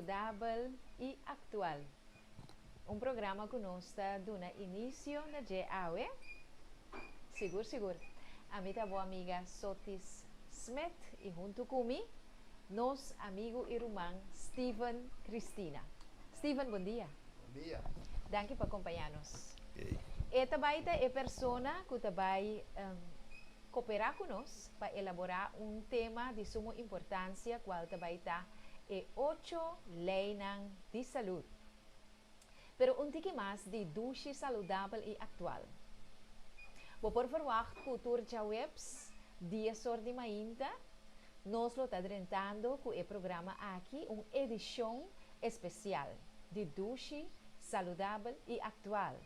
Saudável e Actual. Um programa que nós está dando início na GAUE. Seguro. A minha boa amiga Sotis Smith e junto comigo, nosso amigo e irmão Steven Cristina. Steven, bom dia. Bom dia. Danke por acompanhar-nos. Okay. E também é a pessoa que vai cooperar conosco para elaborar um tema de suma importância, qual também está é 8 leis de saúde. Pero um pouco mais de duche saudável e atual. Vou por verwacht cultura de webs, dia sorte mainta, nós lo está tratando com o programa aqui, uma edição especial de duche saudável e atual.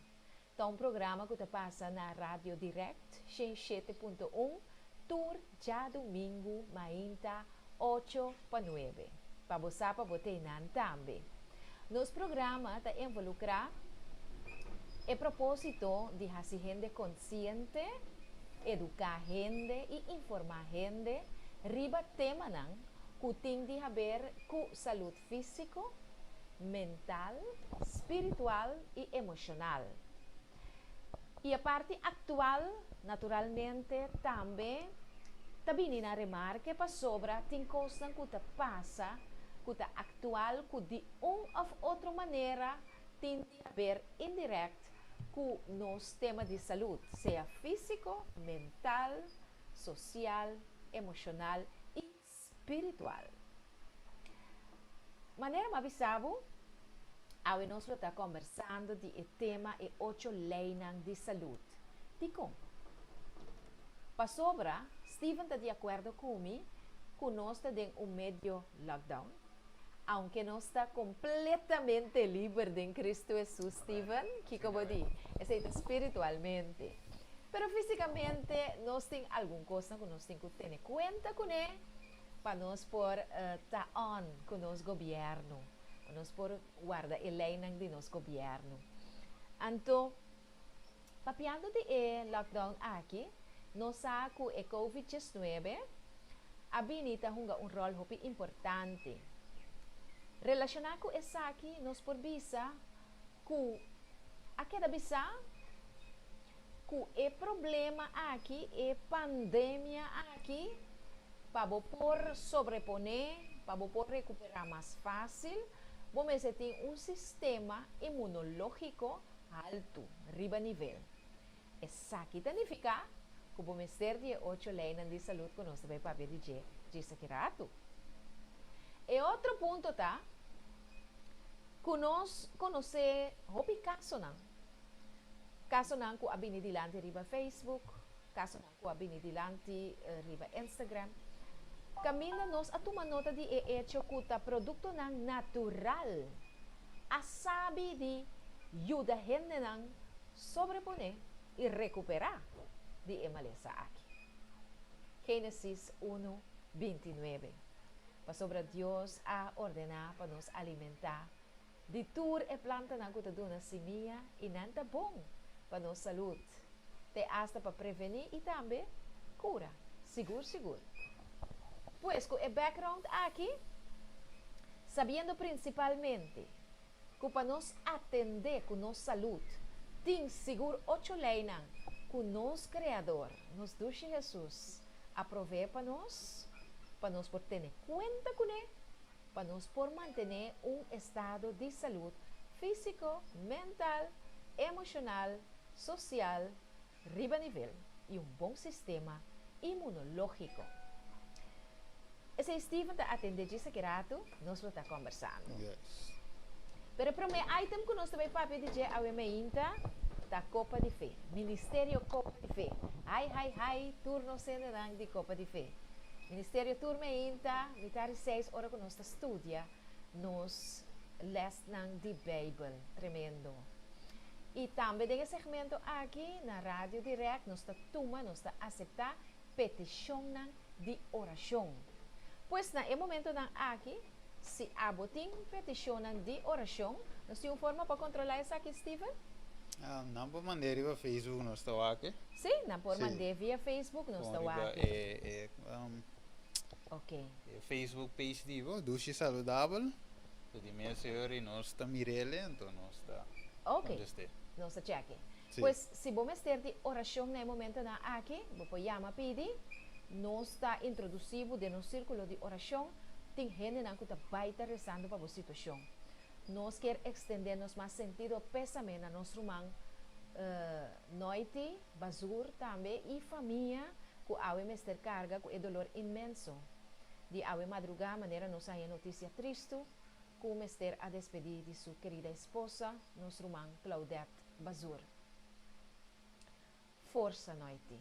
Então, um programa que passa na Rádio Direct, 107.1, tour já domingo, mainta, 8 para 9. Para você, para você também. Nosso programa está involucrado a propósito de fazer gente consciente, educar gente e informar gente, riba tema que tem de ver com saúde física, mental, espiritual e emocional. E a parte atual, naturalmente, também também na remarca para sobra tem coisas que passa, que atual, que de uma ou outra maneira tem a ver indirect com o nosso tema de saúde, seja físico, mental, social, emocional e espiritual. Maneira mais avisado, hoje nós estamos conversando de tema e 8 leis de saúde. Dico, para sobra, Steven está de acordo comigo que nós estamos em medio lockdown, aunque nós está completamente livre de Cristo Jesus, Steven, que como digo, é espiritualmente. Pero fisicamente, nós temos alguma coisa que nós temos que ter em conta com ele, para nós por estar on com o nosso governo. Nós por guardar a lei de nosso governo. Então, papiando de lockdown aqui, nós sabemos que o COVID-19 habilita um rol muito importante. Relacionado com isso aqui, nós por visa que aquela visa que o problema aqui, a pandemia aqui, para por sobreponer, para por recuperar mais fácil, vamos ter um sistema imunológico alto, riba nível. Isso aqui significa que vamos ter de 8 leis de saúde que nós também para ver de secreto. E outro ponto tá, que nós conhecemos o caso não. Caso não que abini dilante riba Facebook, caso não que abini dilante riba Instagram. Camina nós a tomar nota de hecho que o produto natural a sabe de ajuda a gente a sobreponer e recuperar de emaleza aqui. Gênesis 1:29. Para sobre Deus a ordenar para nos alimentar de tur e planta na que dona semilla e nanta bom para nossa saúde. Te hasta para prevenir e também cura. Seguro. Pues com o background aqui, sabendo principalmente que para nos atender com nossa saúde, tem seguro 8 leis que o nosso Criador, nos Deus Jesus, aprove para nós por ter conta com ele, para nós por manter um estado de saúde físico, mental, emocional, social, riba nível e um bom sistema imunológico. Esse Steven está atendendo esse grato, nós estamos conversando. Yes. Pero o primeiro item que nós também para pedir a Wemeinta da Copa de Fé, Ministério Copa de Fé. Ai, turno sendo de Copa de Fé. Ministério Turma Inta, mitad 6 horas que nós estudia, nós les de Bíblia, tremendo. E também tem segmento aqui na Rádio Direct, nós está aceitar petição de oração. Pois na momento aqui, se abotim petição de oração, nós temos forma para controlar isso aqui, Steven? Não por maneira via Facebook nós estamos aqui. Sim, na por mandar via Facebook nós estamos aqui. Ok. Ok. Facebook page divo, Dushi Saudável. So di mia signori non sta Mirele, então non sta. Ok. Onde ste? Não se cheque. Sim. Pues, se vos meter de oração no momento na aqui, vos chama pedi, nós está introduzido de no círculo de oração, tem gente que está baita rezando para a situação. Nós quer extender nos mais sentido pésame na nosso irmão, noite, basur também, e família, que awe mester carga, com dolor imenso. De awe madrugada, maneira nós aí notícia triste, que o mester a despedir de sua querida esposa, nosso irmão Claudette Basur. Força noite.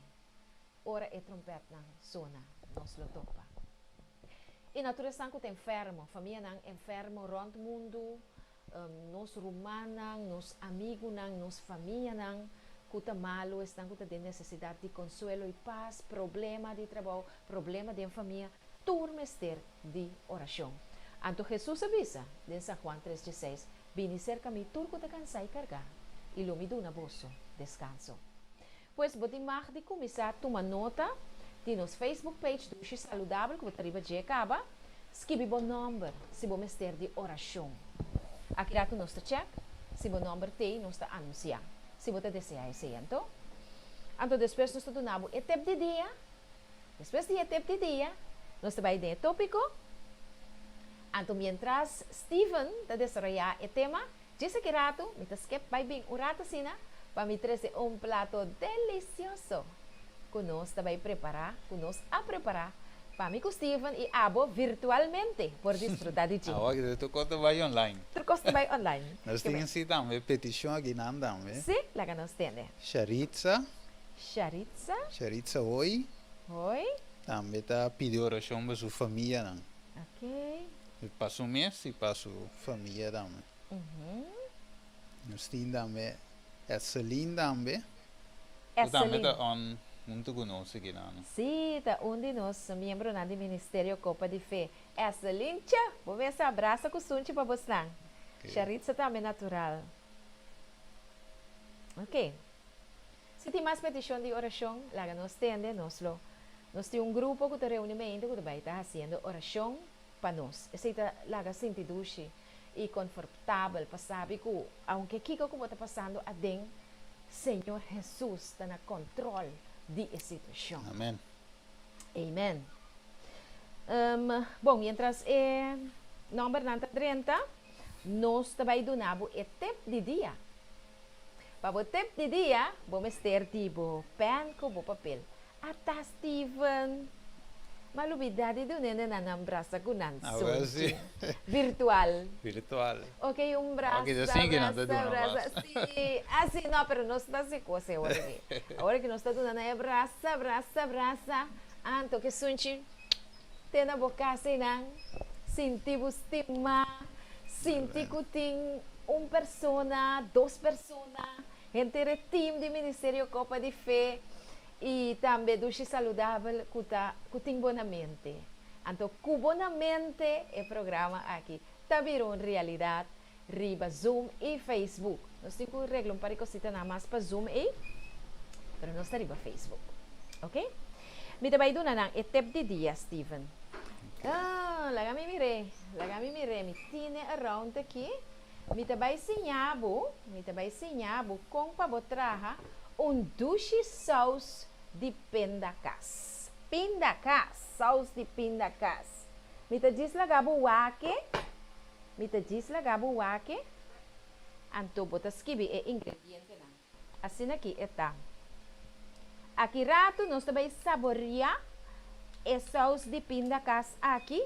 Ora e trompete na zona, nós lo topa. E natureza que tem enfermo, família nang enfermo rond mundo, nos rumana, nos amigos nang, nos família nang, que malo, estão que tem necessidade de consuelo e paz, problema de trabalho, problema de família, turmester de oração. Anto Jesus avisa, em São Juan 3:16, vini cerca mi turco te cansai e cargar, e lo mi duna bosso, descanso. Pois, botem mais de começar a tomar nota de nos Facebook page do Xi Saludável, que você arriba de acaba, escreve bom número, se bom mester de oração. Aqui lá tu nos check, se bom número tem, nos anunciar. Se você deseja esse então, depois nós donamos o tempo de dia, depois de tempo de dia, nós vai de tópico. Mientras Steven está desarrollando o tema, dice que rato, me skip vai bem o rato sina, para me trazer prato delicioso. Que nós vai preparar, que nós a preparar, para mim com Steven e Abo virtualmente, por desfrutar de ti. Agora tu conta vai online. Tu costa vai online. Nós temos sim também petição aqui na andam, Sim, lá que nós temos. Charitza Oi. também tá pedindo oração para sua família, não. Ok. Para o mês e para sua família também. Nós temos também Celine também. Também tá on muito conosco aqui, não. Sim, tá um de nós, membro do Ministério Copa de Fé. Celine, vou ver se abraça com o sunte para você. Charitza também natural. Ok. Se tem mais petição de oração, lá nós temos, nós temos grupo que está reunimento que vai estar fazendo oração para nós. Esse está lá sentido e confortável para saber que, aunque Kiko está passando a dentro, Senhor Jesus está no controle de situação. Amém. Amen. Bom, mientras número 30, nós também donamos o tempo de dia. Para o tempo de dia, vamos ter tipo pen com papel. Até Steven, malubidade do nene na abraça com nanso. Virtual. Ok, braço. Ok, assim que não está dando abraça. Sim, assim não, pero não está assim coisa agora. Agora que nós está dando abraça. Anto que sunchi, tem na boca assim, não? Sentir o estima, sentir que tem persona, duas personas, gente de time de Ministério Copa de Fé e também do Xi Saludável que tem boa mente. Então, com boa mente, o programa aqui está virando realidade, riba Zoom e Facebook. Nós temos que reglar para cosita nada mais para Zoom e, mas nós está riba Facebook. Ok? Me também do nanang etep de dia, Steven. Laga mi mire, me tiene around aqui. Me também sinhabo com pabotraha duche sauce de pindacas. Sauce de pindacas. Me te diz lagabo wake. Anto botas kibi e ingrediente na. Assim aqui está. Aqui rato nós também saborear e sauce de pindacas aqui.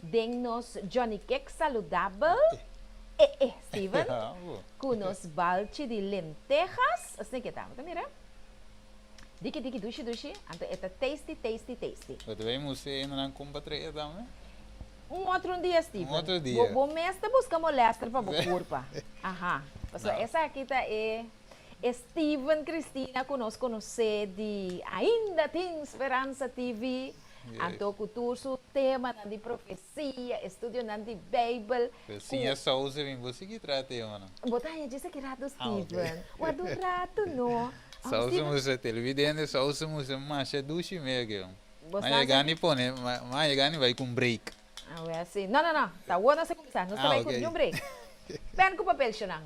Den-nos Johnny Cake saludável. Steven, com nos balde de lentejas. Assim que tá, mira? Diki, dushi. Então, é tasty. Você vai mostrar na compatriota também? Outro dia, Steven. Outro dia. Vou mestre buscar molestar para o corpo. Aham. Essa aqui tá Steven Cristina conosco de Ainda Tem Esperança TV. Então, o tema de profecia, estudo de Bíblia. Sim, é só usa bem você que trata, mano. Botanha disse que rato, Steven. O do rato, não. Só usamos a televidente, só usamos a marcha duche mesmo. Mas gani pone, mas gani vai com break. A ver, sí. No. Tá bueno se começar. Nós também com um break. Pen com papel, Xanang.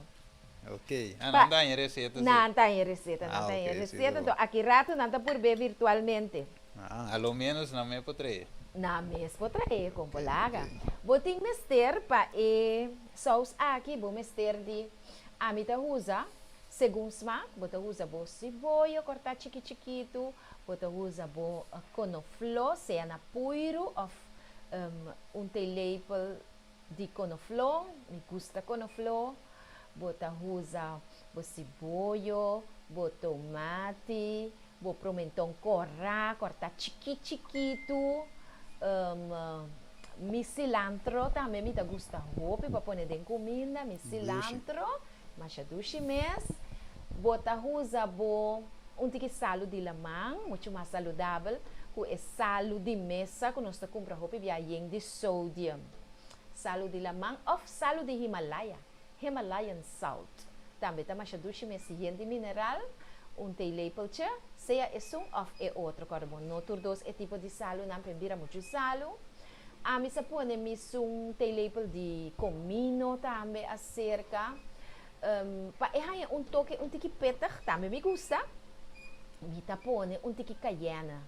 Ok. Não tem receita? Não tem receita, não tem receita. Então, aqui rato não está por ver virtualmente. Ao menos não me potrei. Na mes potrae com polaga. Boting mester pa sauce aqui, bom mester de amita usa, segundo smaak, bota usa bo cebola, cortar chiquito, bota usa bo conoflo, seja na puiro of telepel de conoflo, me gusta conoflo, bota usa bo cebola, bo tomate, bo pimentão cortar chiquito, mi cilantro também me gusta roupa para pôr dentro comida, mi cilantro, machadushi mes, bota usa bo tique salo de lamang, muito mais saudável, com é salo de mesa, que nós compra roupa bem de sódio, salo de lamang ou salo de Himalayan salt, também tá machadushi mes de mineral, telepeltje, seja esse ou é outro carbono. Notur dos é tipo de salo, não pembira muito salo. A mim se põe telepel de comino também acerca. Para é toque, tique petar também me gusta. Me tá põe tique cayena.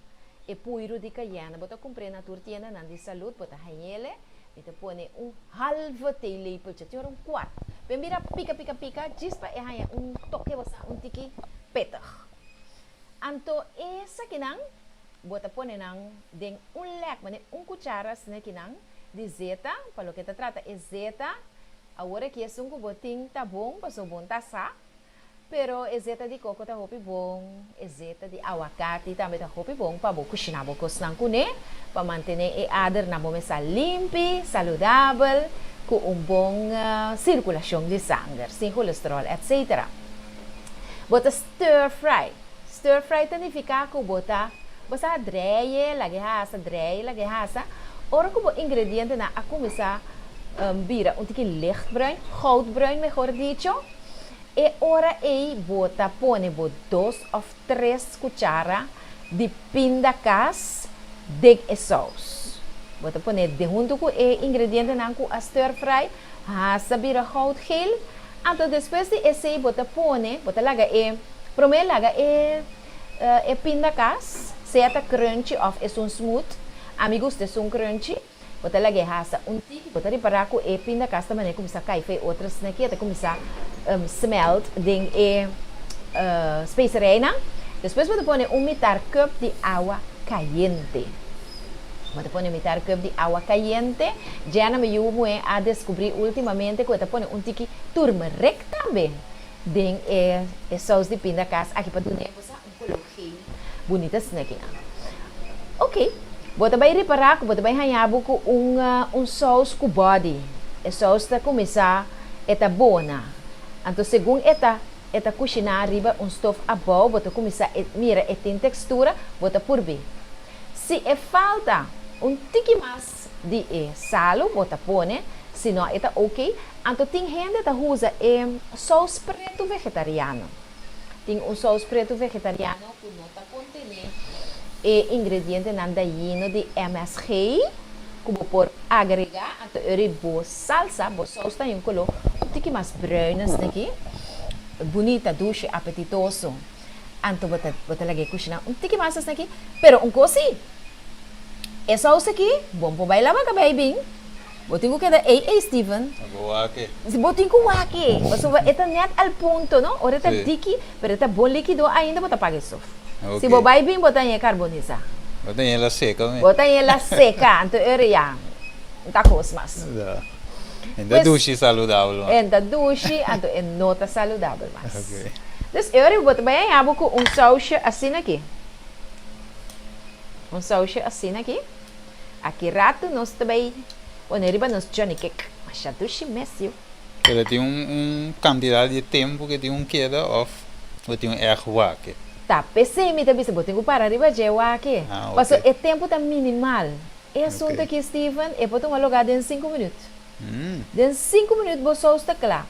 É puiro de cayena. Bota comprar na turtiena não de saúde, bota ele. Me tá põe halve telepeltje, tinha quarto. Pembira pica, diz para é toque você tique peter. Anto essa kinang bota pone nang deng lek mane cuchara sne kinang de zeta, para lo que te trata é zeta. Agora que é boting tá bom, passou bom tá sa. Pero é zeta de coco tá hopi bom, é zeta de aguacate também tá hopi bom para bo cozinhar bo cosnan kune, para manter e ader na mesa limpi, saudável, com bom circulação de sangue, sem colesterol, etc. Bota stir fry. Stir fry significa que bota dreie, lagi hasa. Ora que o ingrediente na a começar vira tique lichtbruin, goudbruin, mejor dicho. E ora bota pone 2 ou 3 cuchara de pindakaas de sauce. Bota pone de junto com o ingrediente na a stir fry, hasa vira goudgeel. Então, depois de esse, bota laga primeiro laga pindakaas, seja crunchy ou é smooth, amigos de crunchy, bota laga hasa tique, bota reparar que pindakaas também começa a cair, outras aqui até começa a smelt, ding specerijen, depois bota meter cup de água caliente. Bota pone meter cup de agua caliente. Já me ayudo a descobrir ultimamente que bota pone tique turmeric também. Den sauce de pindakaas aqui para donde você colocei bonita snacking. Ok. Bota vai reparar que bota vai hanhabo com sauce com body. A sauce tá começar eta bona. Então segundo eta cozinhar arriba stove above, bota começar mira tem textura, bota por bem. Se falta tique mais de salo, bota pone, se não está ok. Então tem gente que usa sauce preto vegetariano. Tem sauce preto vegetariano que não está contendo ingrediente nada lleno de MSG, como por agregar, então boa salsa, boa sauce tem color tique mais brunas aqui, bonita, doce, apetitoso. Então bota lagi cozinhar tique mais aqui, pero coisa essa sauce aqui, bom para bailar com baby. Botinho que Steven. Boa aqui. Se botinho aqui, mas eta net al ponto, não? Ora tá diki, pero tá bom líquido ainda bota pagar isso. Se bo baby botar em carbonizar. Botar ela seca, né? Botar ela seca, então ora já. Tá cosmas. Ainda duche saudável. Ainda duche, então é nota saudável mas. Ok. Dus ora bota bem abo com sauce assim aqui. Sauce assim aqui. Aqui rato nós também poneriba nos Johnny Cake. Mas já duche mesmo. Ele tem quantidade de tempo que tem queda off. Ou tem erro aqui. Tá, pensei me também se botar para arriba de aqui. Mas o tempo tá minimal. É assunto aqui, Steven, é para tomar lugar em 5 minutos. Em 5 minutos você está claro.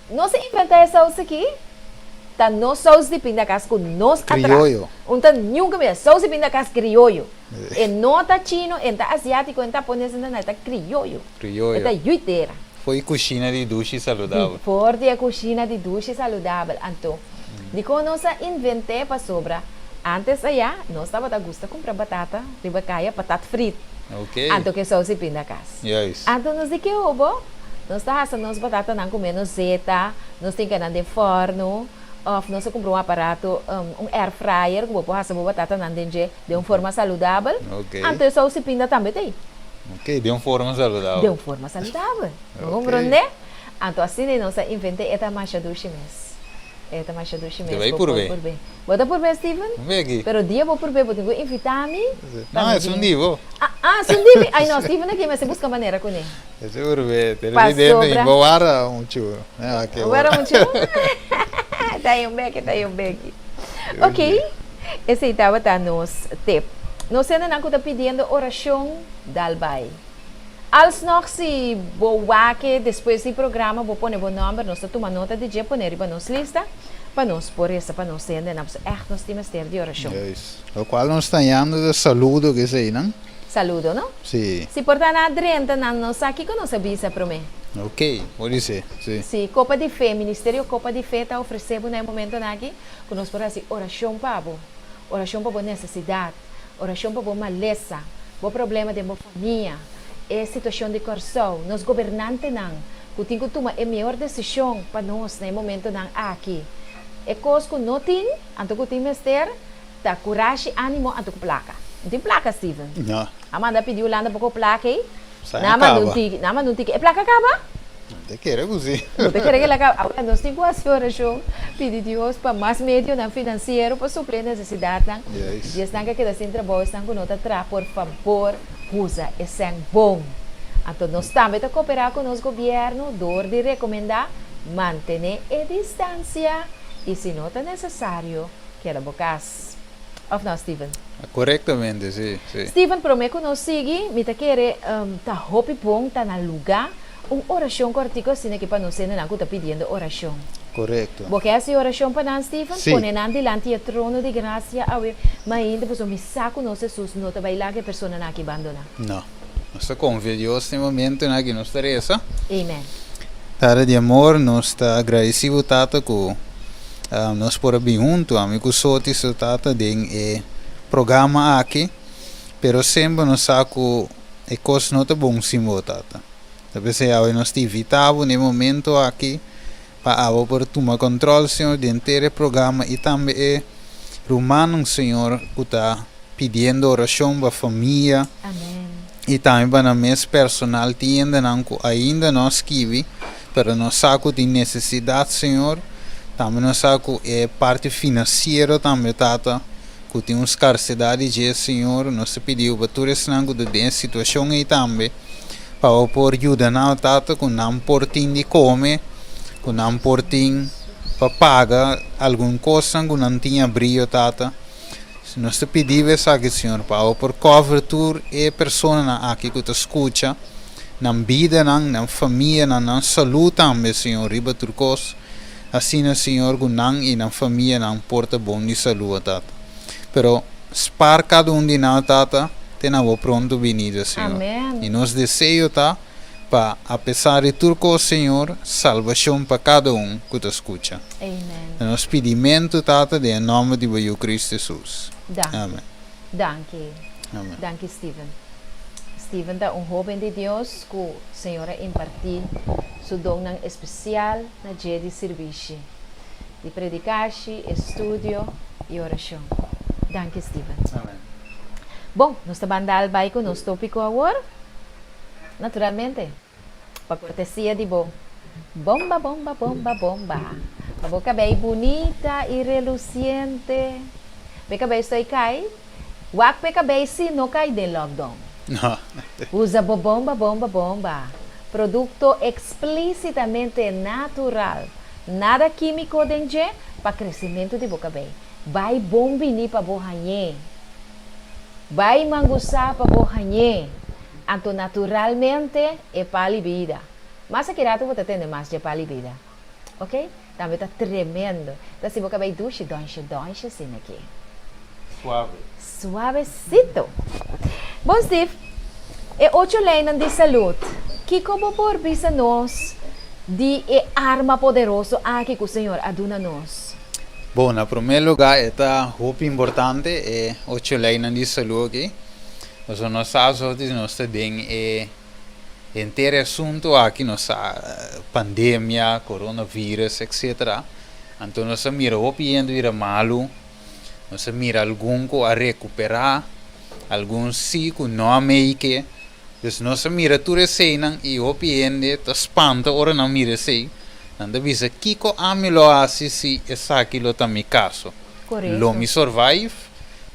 Não se inventar essa sauce aqui. tá no saus de pindacas com nós atrás. Criollo. Então, nunca mais saus de pindacas criollo. E não tá chino, e tá asiático, e tá japonês, não tá criollo. Criollo. E tá yuiteira. Foi cozinha de duche saudável. Forte a cozinha de duche saudável. Então, de quando nós inventei para sobra, antes allá, nós estava a gosto de comprar batata, ribacaia, batata frita. Ok. Então, que saus de pindacas. Yes. Então, nós de que houve? Nós tá assando as batatas não comendo zeta, nós tem que andar de forno, ou nós compramos um aparato, air fryer, que pode fazer batata não de uma forma saudável. Ok. Então, só se pinda também tem. Ok, de uma forma saudável. De uma forma saudável. Não compreende? Então, assim, nós inventei esta mancha do chimes. Esta mancha do chimes. Vai por bem. Bota por bem, Steven? Vem aqui. Pero dia vou por bem, vou ter que invitar-me. Não, é sundivo. Sundivo. Ai, não, Steven aqui, mas você busca maneira com ele. É por bem. Ele Para sobra. Vou ara um tio. Agora um tio? Tá aí um beque. Ok. Esse estava tá nos tip. Nós ainda não está pedindo oração dalbai. Als nog se boa que depois do programa vou pôr o número, nós tomamos nota de dia, pôr para nossa lista, para nós pôr essa, para nós ainda não nós temos ter de oração. Yes. O qual nós está indo de saludo que sei, não? Saludo, não? Sim. Se portar na adrenta, não sabe que nós avisa para mim. Ok, pode ser, sim. Sim, Copa de Fé, Ministério Copa de Fé está oferecendo no momento aqui, que nós podemos fazer oração para a necessidade, oração para a maleza, o problema de uma família, a situação de coração, nós governantes não, que tem que tomar a melhor decisão para nós no momento aqui. É coisa que não tem, então que tem que ter, tá coragem, ânimo, então que placa. Não tem placa, Steven? Não. Amanda pediu lá para placa aí. Sai Nama não tem que. É placa acaba? Te quero cozinhar. Não te quero que ela acabe. Agora nós temos quase oração. Pedir Deus para mais meio financeiro para suprir necessidade. Yes. E estão que sem trabalho, estão com nota atrás, por favor, usa esse bom. Então nós também estamos cooperar com o nosso governo, dor de recomendar, manter a distância e se não é necessário, que era bocas. Of não, Steven? Corretamente, sim. Steven, prometo que nós seguimos, me quer tá hopi bom, tá na lugar, oração cortico, assim que para nós não está pedindo oração. Correto. Porque essa oração para nós, Steven, Sim. põe na diante do trono de graça, mas ainda depois me saco nós Jesus, não vai lá que a pessoa não aqui abandona. Não. Nós confiamos neste momento que nos interessa. Amen. Tara de amor, nós está agradecido tata com nós por bem junto, amigo Soti, so tata de programa aqui, pero sempre nós saco e coisa não tá bom sim tata. Talvez nós te evitava no momento aqui para por tomar controle senhor de inteiro programa e também rumano senhor que está pedindo oração para a família. Amém. E também para nós personal ainda não escrevi, para nós saco de necessidade senhor. Também nós saco parte financeira também tata. Que tem uma escassidade de senhor, nós pedimos para todos os que têm situação aí também, para por ajuda na tata, que não portem de comer, que não portem para pagar alguma coisa que não tinha brilho tata. Nós pedimos aqui senhor, para por cobertura e pessoa aqui que te escuta, na vida, na família, na saúde também senhor, riba turcos, assim senhor, que não e na família não porta bom de saúde tata. Pero para cada de nós, tata, tenamos pronto venida, Senhor. Amém. E nos desejo, tá, para, apesar de tudo, Senhor, salvação para cada que te escuta. Amen. Nos pedimento, tata, em nome de Cristo Jesus. Amém. Danke. Amém. Danke, Steven. Steven é jovem de Deus que o Senhor impartiu seu dom especial na dia de serviço, de predicar, estudo e oração. Danke, Steven. Amém. Bom, nós estamos andando com o nosso tópico agora. Naturalmente, para cortesia de bomba. A boca bem bonita e reluciente. Peca bem estou cai. Wak peca bem se não cai de lockdown. Não. Usa bomba. Produto explicitamente natural. Nada químico dentro para crescimento de boca bem. Vai bombini para bohanhe. Vai mangusá para bohanhe. Então, naturalmente, é para a vida. Mas aqui rato vou ter mais de para a vida. ok? Também está tremendo. Então, se você vai duche, donche, assim aqui. Suave. Suavecito. Bom, Steve, e 8 leinas de saúde. Que como por bisa nós de arma poderoso aqui que o Senhor aduna nós? Bom, na primeiro lugar, é muito importante é o leinas de saúde. Mas nós sabemos nós temos inteiro assunto aqui, nossa pandemia, coronavírus, etc. Então nós mira o piendo ir malo, nós mira algum a recuperar, alguns sim que não ameique. Então nós mira tudo isso e o piendo te espanta, ora não mira isso. Então diz que co amilo assim se essa aquilo também caso. Correto. Lo me survive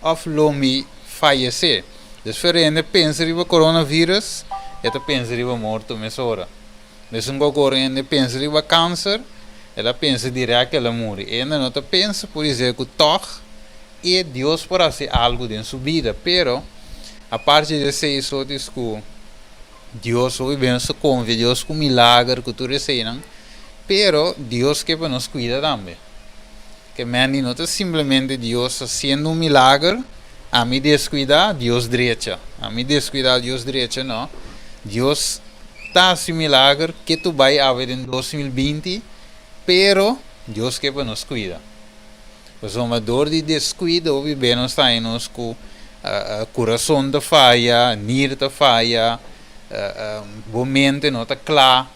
ou lo me fallecer. Diferente pensa riba coronavírus, ela pensa riba morto mesora. Nessun corrente pensa riba câncer, ela pensa direto que ela morre. Ela não pensa por dizer que toch e Deus por fazer algo em sua vida, pero a parte de ser isso diz que Deus hoje vem se convida, Deus com milagre que tu recebes, pero Deus que nos cuida também. Que mani não é simplesmente Deus fazendo milagre. A mim descuidar, Deus direita. A mim descuidar, Deus direita, não. Deus está assim milagre que tu vai haver em 2020, pero Deus que nos cuida. Pois uma dor de descuido, ouve bem, nós está em nós com coração da falha, nir da falha, boa mente não está clara,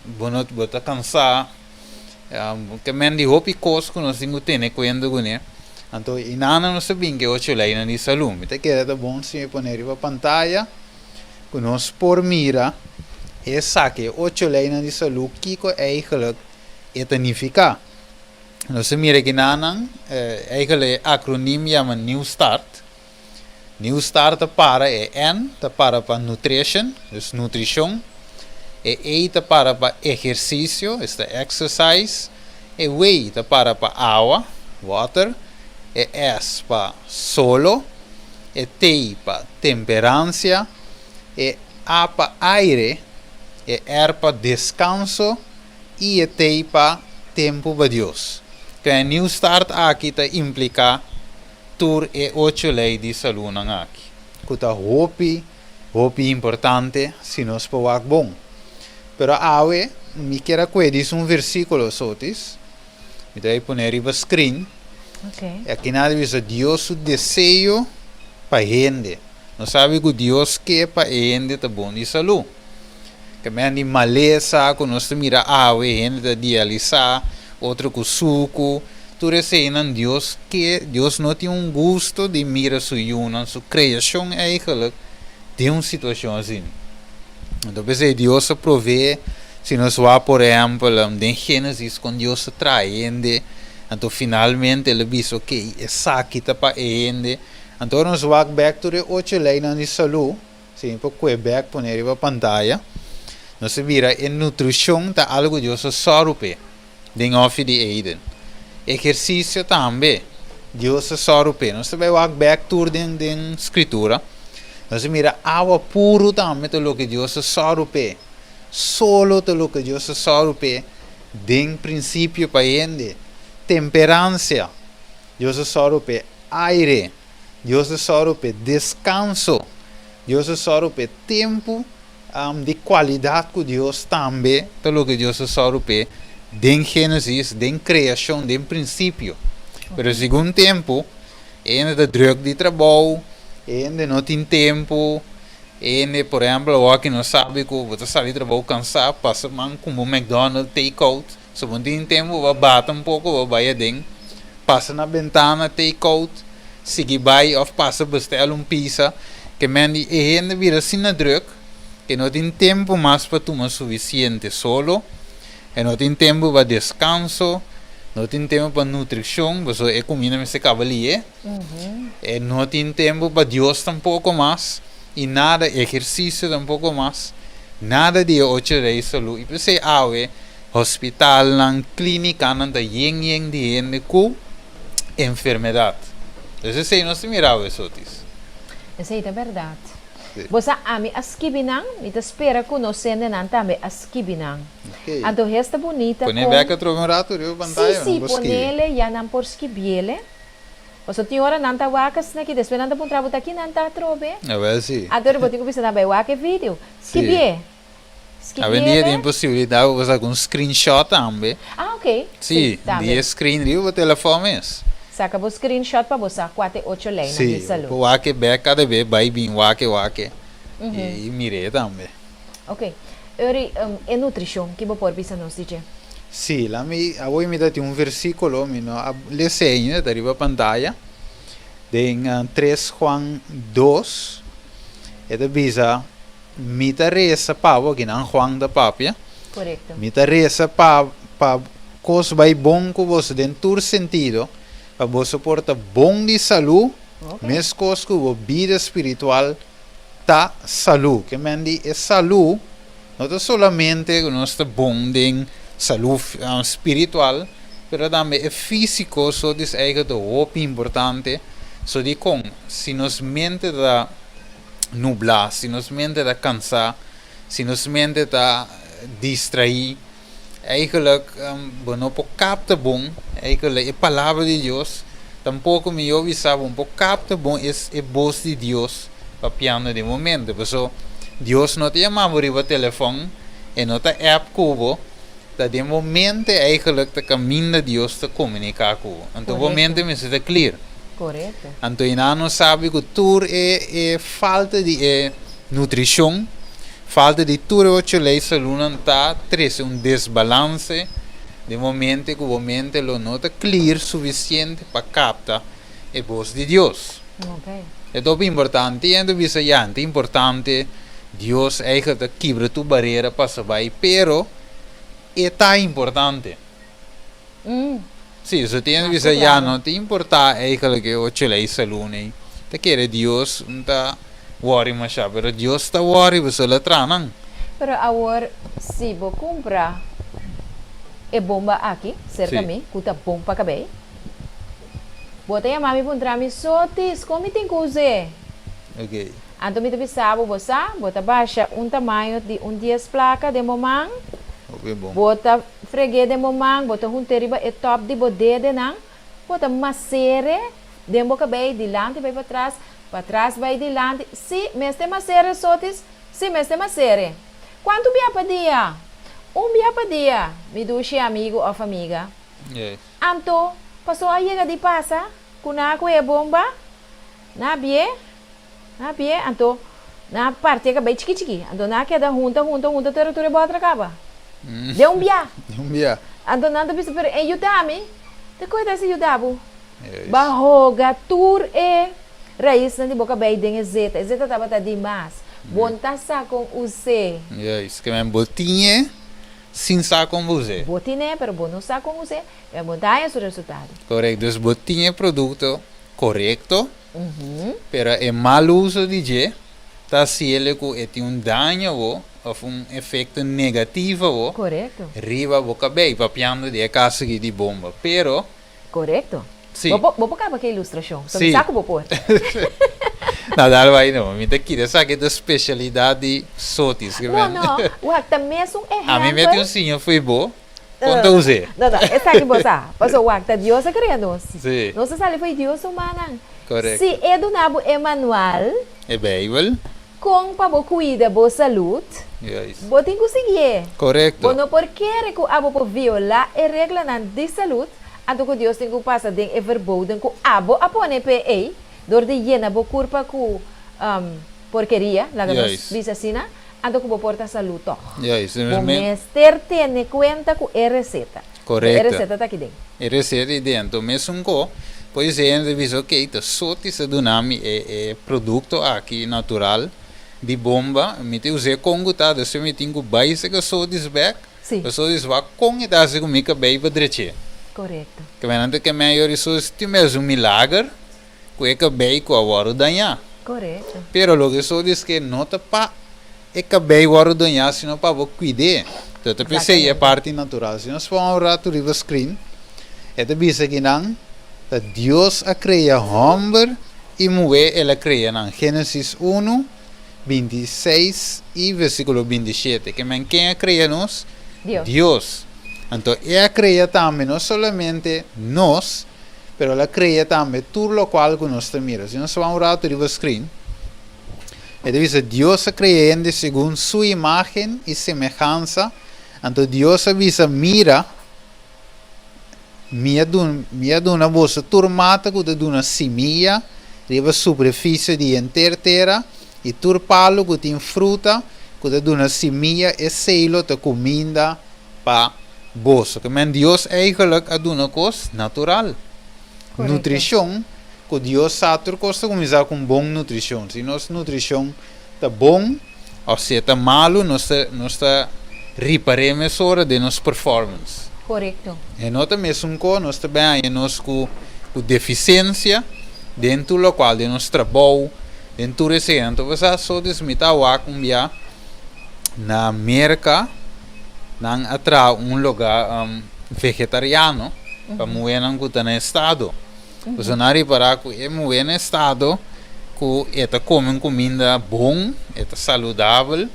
boa está cansado, que men de hopi coisa que nós temos que ter cuidado com ele. Então, inana não sabem que hoje lá na saúde. Então, que é bom se pôr na pantalla, que nós por mira, é saque hoje lá na saúde que é eigenlijk significa. Nós mira que nana, eigenlijk acronimo chama New Start. New Start para é N, para nutrition, dus nutrição. É E para exercício, este exercise. É W para água, water. É S para solo, é T para temperança, é A para aire, é R para descanso e é T para tempo para Deus. Então, New Start aqui está implica tur e 8 leis de saúde aqui. Que está hopi importante se nós podemos bom. Pero awe, me quero que versículo sotis, me dá poner no screen. Ok. Aqui nada diz Deus o desejo para a gente. Não sabe que Deus quer para a gente tá bom de saúde. Que men de maleza, quando nós mira a gente de dialisar, outro com suco, tudo isso aí Deus que Deus não tem gosto de mirar sua criação eigenlijk de uma situação assim. Então, Deus provê, se nós vamos, por exemplo, em Gênesis, quando Deus traz gente. Então, finalmente, ele disse, ok, essa aqui está para ele. Então, nós vamos back to the 8 leinas de saúde. Sempre que back, poner na pantalla. Nós vira, em nutrição, está algo que Deus sorpe. Den off de Eden. Exercício também. Deus sorpe. Nós vamos back to the escritura. Nós mira, água puro também, tudo que Deus sorpe. Solo tudo que Deus sorpe. Den princípio para ele. Temperança, Deus sorpe aire, Deus sorpe descanso, Deus sorpe tempo de qualidade que Deus também, tudo que Deus sorpe, de Gênesis, de criação, de princípio. Mas segundo tempo, ainda druk de trabalho, ainda não tem tempo, ainda, por exemplo, aqui não sabe que você sai de trabalho cansado, passa como McDonald's, take-out. Se não tem tempo, vai bater pouco, vai dentro, passa na ventana, take out, sigue vai ou passa bestela pizza, que men e ainda vira assim na druk, que não tem tempo mais para tomar suficiente solo, e não tem tempo para descanso, não tem tempo para nutrição, porque é comida me se cavalier, e não tem tempo para Deus tampouco mais, e nada exercício tampouco mais, nada de 8 reis solo, e você hospital, na clínica, na yen de gente com enfermidade. Então, você não se mirava isso, Isso aí é verdade. Sì. Bosa ami askibinang, mi te spera conoscendo nan também askibinang. Ok. Ando resta bonita Pone becca trovo un rato rio pantalla, Sì, non ponele, ya nan por skibiele. Poso ti ora nan ta wakas na ki, después nan ta pun trabuta ki nan ta trobe. Vabbè, sì. Adoro boti ko bisa na bai wake video. Skibie. A venire Skibiele. di possibilità di usare un screenshot anche. Ah, ok. Sì, também. di screen rio per telefono mes. Saka bo screenshot pa bosa 4-8 lei na Sì, di salud. poi wake becca deve vai bin wake. E mire tambe. Ok. Ori, e nutrition, ki bo por bisa nos dice. Sì, a voi mi date un versicolo, le segno da arriva a pantalla, in 3 Juan 2, e da bisa, mi ta resa pavo, che non Juan da papia, Correcto. mi ta resa pa cos vai bom com você dentro sentido, para você porta bom de saúde, Ok. mes cos que a vida espiritual ta saúde, que mendi é saúde, não é solamente que nós está bom de saúde espiritual, pero também é físico, so dis eigen de hoop importante, so di com, se nos mente da nublar, se nos mente da cansar, se nos mente da distrair, eigenlijk, não pode capta bom, eigenlijk a palavra de Deus, tampouco me ouve sabe um pouco capta bom é voz de Deus, papiando de momento, porque Deus não te chamava por telefone, e não te app cubo, dat de momento eigenlijk de caminho de Deus te comunicar com. Então, Correto. momento me se clear. Correcto. Então, ainda não sabe que tudo é falta de nutrição, falta de tudo o que lei saúde está, traz desbalance de momento que o momento não está clear suficiente para captar a voz de Deus. Ok. É muito importante, e ainda visa é importante, Deus eigenlijk quebra tu barreira para saber, pero é tão importante. Sim, se tem visa já não te importa eigenlijk o que lei saúde, te quer Deus não está worry mas já, pero Deus está worry, você lá tranang. Pero agora, se vou comprar e bomba aqui, cerca Sim. me, custa bom para cabelo. Botei a mami para entrar, me sotis, como tem que usar? Ok. Então, me deve saber, você, bota baixa tamanho de 10 placa de momang, Ok, bom. bota freguê de momang, bota teriba e top de bode de nang, bota macere, de boca bem, dilante, vai para trás, vai dilante. Se mestre macere, sotis, se mestre macere. Quanto bia para dia? Bia para dia, me duche amigo ou amiga. Yes. Anto, passou a chega de passa, com a bomba, na bie, anto, na parte que bem chiqui, anto na queda junta, território bota acaba. Deu bia. Yeah. Anto nada bisa per ajudar-me, te coisa se ajudar-me. Yes. Barroga, tur e raiz na de boca bem den zeta tava tá demais. Bonta sa com o C. Yes, que me botinha sem saber com você. Botine, pero bom não sa com o C. É montar esse resultado. Correto, dus botinha é produto correto, pero é mal uso de G, tá se ele tem dano ou efeito negativo, Correto. riba boca bem, papiando de casa de bomba, pero Correto. Sim. Vou pôr aqui a ilustração. Só me Sim. saco vou pôr. nada vai não, me queria saber da especialidade sotis, que Não, o acta mesmo é a mim mete um sim, foi bom, quando usei. Não, essa aqui você. Passou o acta Deus é criado. Sim. Não se sabe foi Deus humano. Correto. Se é do nabo é manual, É Bible, com para bo cuida boa saúde, yes. bo tem que conseguir. Correto. Bo não porque que abo por violar a regra de saúde, anto que Deus tem que passar den e verboden que abo apone pe dor de llena bo curpa com porqueria, lá que Yes. nós diz assim, anto que bo porta saúde. Yes, O mestre tem conta com a receita. Correto. A receita está aqui dentro. E receita dentro, mesmo com, pois é, ele diz, ok, tá só esse dunami é produto aqui natural, de bomba, me te usei Congo, tá, se me tenho base que só desback, Sim. só desback com e tá se comigo bem para direito. Correto. Que menante que maior isso é mesmo um milagre, que é que bem com a hora danhar. Correto. Pero lo que só diz que não tá pa é que bem hora danhar, senão para vou cuidar. Então, eu pensei, é parte natural. Se nós vamos orar to river screen, é de bisa que não, dat Deus a crea homem e mulher, ela crea em Gênesis 1, 26 y versículo 27, que men quien crea nos Dios. Dios. Entonces, ella crea también no solamente nos, pero la crea también todo lo cual que nos te mira. Si nos vamos a rato arriba screen, dice Dios creando según su imagen y semejanza. Entonces Dios avisa, mira, mia duna vossa turmata que te una semilla, riva superfície de inteira terra, e turpalo que tem fruta, que te una semilla e selo te comida para vosso. Que men Deus eigenlijk a una cosa natural. Correcto. Nutrição, que Deus sabe costa começar com bom nutrição. Se nossa nutrição está bom, ou se está malo, nós reparemos hora de nossa performance. Correcto. E nós mesmo com nós também nós com deficiência dentro do qual de nosso trabalho, dentro do então você só desmitar o acumbiar na América, não atra lugar vegetariano para moer não que no estado. Você não reparar que é moer no estado que eta comem comida bom, eta saudável,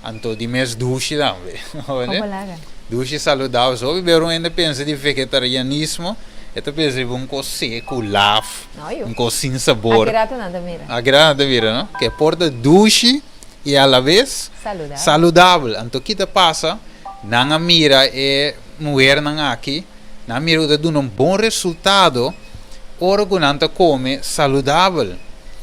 então de mais duche também, olha. Duche saudável, só viveram ainda pensa de vegetarianismo, eta pensa de coisa seco, laf, coisa sem sabor. Agrada mira, não? Que porta duche e a la vez saudável. Então que te passa? Não mira é moer não aqui, não mira que dá um bom resultado, ora que não te come saudável.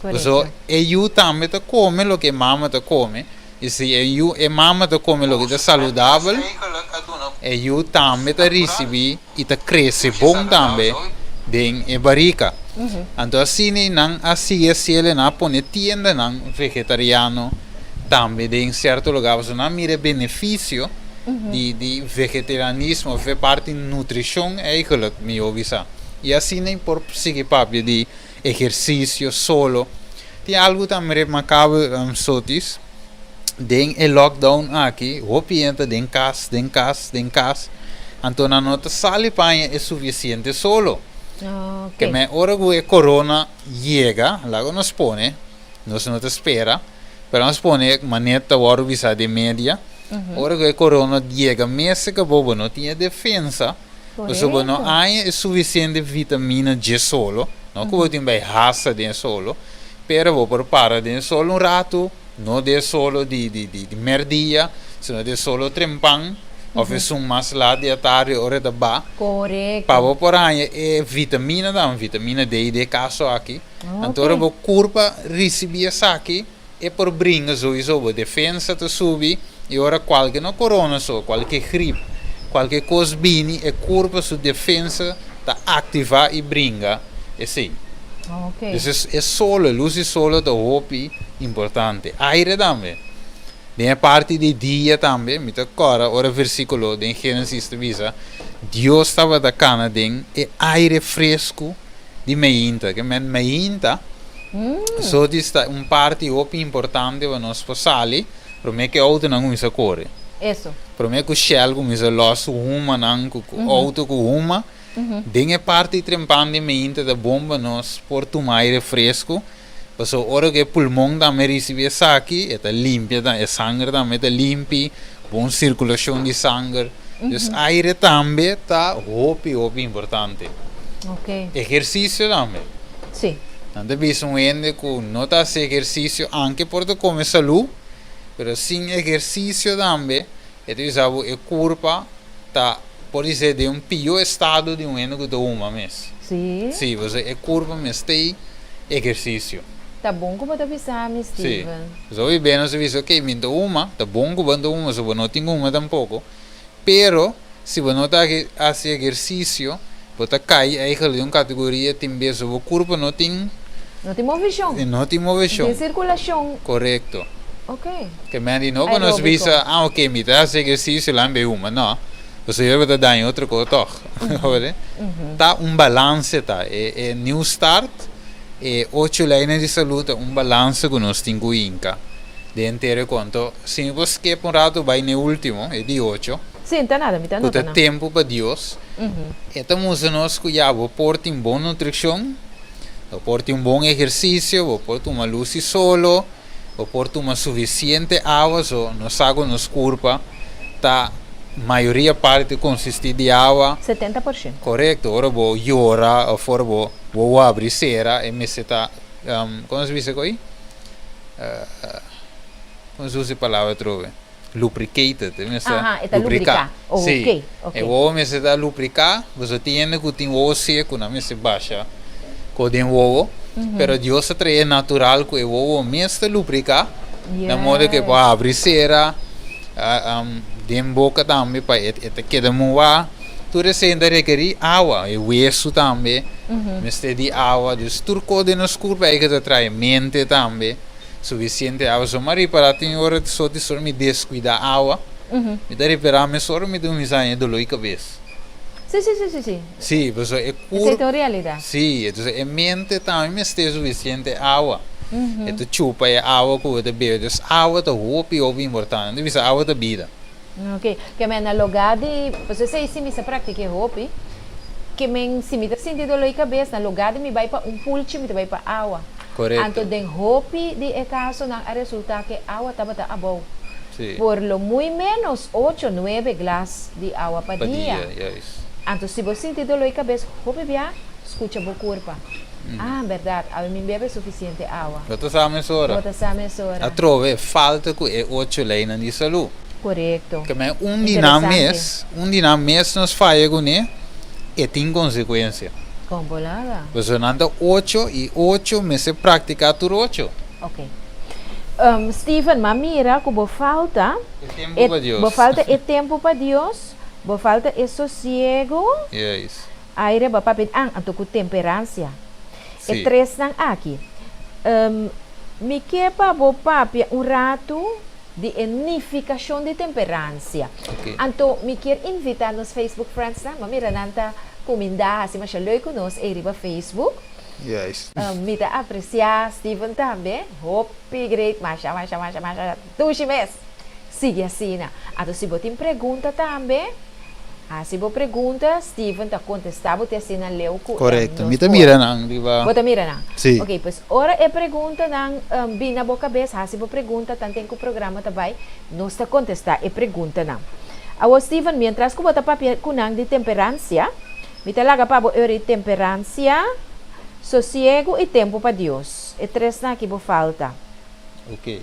Então, eu também te come o que mama te come. E se eu e mama te come o que é saudável, eu também te recebe e te cresce bom também dentro da barriga. Então assim não assim se ele não põe tienda não vegetariano também em certo lugar, você não mira benefício de vegetarianismo, faz parte de nutrição eigenlijk me ovisa. E assim nem por seguir papo de exercício solo. Tem algo também remarcável sotis. Den e lockdown aqui, hopienta den casa. Então a nota sale panha é suficiente solo. Que me ora que corona chega, logo nos põe, nós não te espera, pero nos põe maneta hora visa de média. Ora que corona chega, mês que bobo não tinha defesa. Você não há suficiente vitamina de solo, não que você tem raça de solo, pero vou prepara de solo rato. Não de solo de merdia, sino de solo trempang, ou fez mais lá de tarde hora da ba. Correto. Para por aí é vitamina vitamina D de caso aqui. Então o corpo recebe essa aqui e por brinca sowieso a defesa te subir e ora qualquer no corona só, qualquer gripe, qualquer coisa bini e corpo sua defesa ta ativar e brinca, é assim. Isso é solo, luz e solo da hopi importante. Aire também. Tem parte de dia também, me agora, ora versículo de Gênesis visa, Deus estava da cana den e aire fresco de meinta, que meinta, só está parte hopi importante para nós passali, para mim que outro não começa a correr. Isso. Para mim que o shell começa a loss uma não com outro com uma. Dengue parte trempando mente da bomba nós por tomar aire fresco, porque ora que pulmão também recebe aqui, é limpia, é sangue também é limpo, boa circulação de sangue, então aire também está hopi importante. Exercício também. Sim. Então bisogna entender que não está exercício anche por te come saúde, mas sem exercício também, então o corpo está pode ser de pior estado de ano que uma mês. Sim. Sim, você é curva, mas tem exercício. Tá bom como tá pensando, Steven. Sim. Você bem, você diz, ok, minto uma, tá bom que minto uma, se você não tem uma tampouco. Pero, se você não está fazendo exercício, você cai aí que uma categoria tem vez o corpo não tem movição. Não tem movição. Tem circulação. Correto. Ok. Que me não quando nós visa, ok, me dá exercício lá em uma, não. Você vai dar em outra coisa, tá balance, tá? É new start, é 8 linhas de saúde, balance que nós temos com Inca. De inteiro quanto, se você quer por rato, vai no último, é de 8. Sim, tá nada, me tá nada. Tempo para Deus. Então, nós cuidamos, porte uma boa nutrição, porte um bom exercício, porte uma luz solo, o porto uma suficiente água, so nos água nos curva, tá maioria parte consiste de água. 70%. Correto, ora vou llorar, ou fora vou abrir cera, e me se tá, como se diz aí? Como se usa a palavra trove? Lubricated, me se Está lubricar. Oh, Sim, ok. e o me se dá lubricar, você tem que ter o seco, não me se baixa, com o ovo, pero Deus é natural que o ovo me está lubricar, na modo que pode abrir cera, dem boca também, para queda moar, tudo sempre requer água, e o hueso também, me está de água, dus turco de nos curva, e que te traz mente também, suficiente água, so mari para ter hora de só me descuidar água, me dá reparar, me só me dá um miséria de loi cabeça. Sim. Sim, você é Essa é a realidade. sim, então é mente também me está suficiente água. Então chupa é água que você bebe, então água é o importante, deve ser água da vida. Ok, que me na lugar de, você sei se me se pratica hopi, que me se me senti dor de cabeça, na lugar de me vai para pulche, me vai para água. Correto. Então den hopi de caso na resulta que água estava tá abou. Sim. Por lo muy menos 8, 9 glas de água para dia. Yes. Então se você sente dor de cabeça, hopi via, escuta a corpo. Verdade, a mim bebe suficiente água. Você sabe essa hora? Bota essa mesura. A trove falta que é 8 leinas de saúde. Correto. Que é um dia mês nos faz com né, e tem consequência. Com bolada. Você anda 8 e 8 meses praticar por 8. Ok. Steven, mamira que bo falta Tempo para Deus. bo falta é tempo para Deus, bo falta é sossego, Yes. aire ba papel anto com temperança. Sim. E três não aqui. Me quepa bo papi rato de unificação de temperança. Ok. Então, me quer invitar nos Facebook Friends na, mamira nanta comendar assim, mas leuk conosco e riba Facebook. Yes. Me dá apreciar Steven também. Hope great, masha. Tuxi mês. Sigue assim, né? Então, se você tem pergunta também, se você pergunta, Steven está contestar, você assim na leu. Correto. Me tá mira não, diba? Você mira não? Sim. Ok, pois, ora é pergunta não, bem na boca cabeça, se você pergunta, tanto que o programa também, nós está contestar e pergunta não. Agora, Steven, mientras que você papel com de temperança, me talaga para você temperança, sossego e tempo para Deus. E três na que falta. Ok.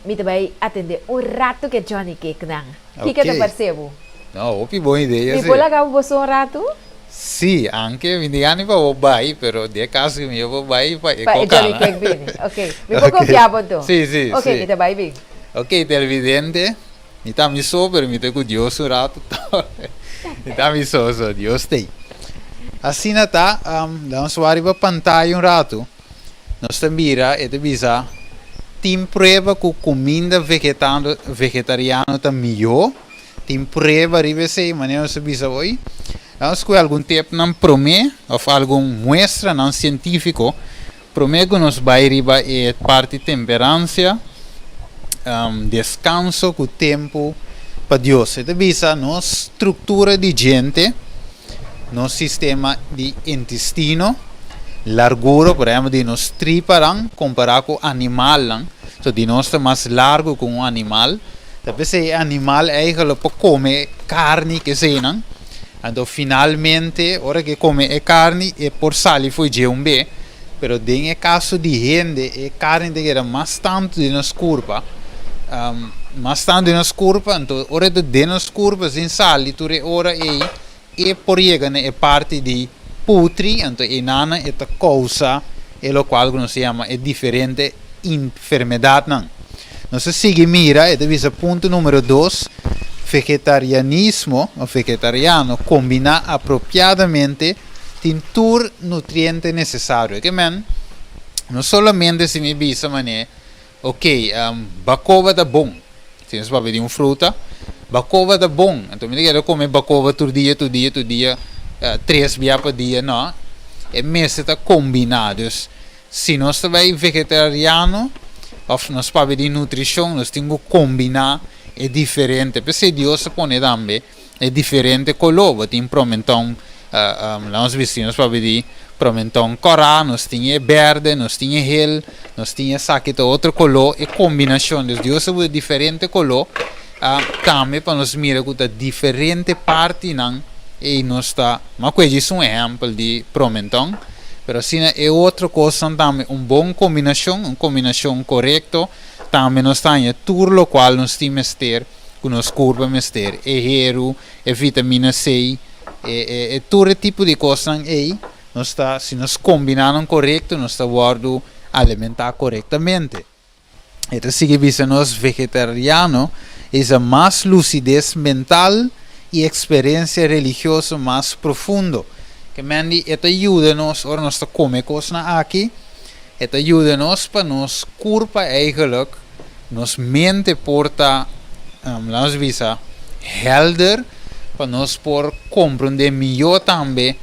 Me também atender rato que Johnny Cake não. Ok. Que te percebo? No, opi boa ideia. Me pode lagar você rato? Sì, anche mi dicono che vai, però di caso che io vai e Johnny Cake bene. Ok. Mi può confiare tu? Sì. Ok, mi te vai bene. Ok, televidente, mi dà mi sopra, mi tengo Dios un rato. Mi dà mi so, Dios te. Assim tá, dá arriva pantalla un rato. Nós mira e te bisa tem prova que comida vegetariana tá melhor. Tem prova arriva sei, mas não se bisa hoje. Nós com algum tempo não promete ou algum muestra não científico promete que nos vai arriba é parte temperança, descanso com tempo para Deus. E te bisa nossa estrutura de gente, nosso sistema de intestino, largura, por exemplo, de nos tripa comparado com animal, so de nós é mais largo que animal. Talvez esse animal eigenlijk para comer carne que sei, não? Então, finalmente, hora que come é carne, é por sali foi de bem, pero tem é caso de gente, é carne que era mais tanto de nos curva, mais tanto de nos curva, então, hora de nos curva, sem sali, tu é hora e por chegar é parte de putri, então, é nana, é a causa, é o qual que se chama, é diferente enfermidade, não? Não se sigue mira, e deve ser ponto número 2, vegetarianismo o vegetariano combina apropriadamente tintur nutriente necessário que men não somente se me bisa mané ok bacova da bom se nós vamos pedir fruta bacova da bom então me quero comer bacova todo dia 3 vezes por dia não é mesmo está combinados se nós também vegetariano ou nós para pedir nutrição nós temos que combinar é diferente, perché Dio se pone também é diferente com o lobo, tem promentão, lá os vizinhos para pedir Então, corá, nós tinha verde, nós tinha gel, nós tinha saque outro color e combinação. Deus usa diferente color. Também para nós mirar que diferente parte não e nós está. Mas questo é um exemplo de promentão. Pero assim é outra coisa também, uma boa combinação correta. Também nós temos tudo o qual nós temos ter, que nós curva ter, hierro, vitamina C, todo tipo de coisa aí. Nós está, se nós combinamos correto, nós está guardando alimentar corretamente. Então, se que nós vegetariano, é mais lucidez mental e experiência religiosa mais profundo. Que mandi, это ajuda-nos, ora nós come coisas aqui, это ajuda-nos para nós curva eigenlijk, nos mente porta, nós visa, helder, para nós por compreender melhor também,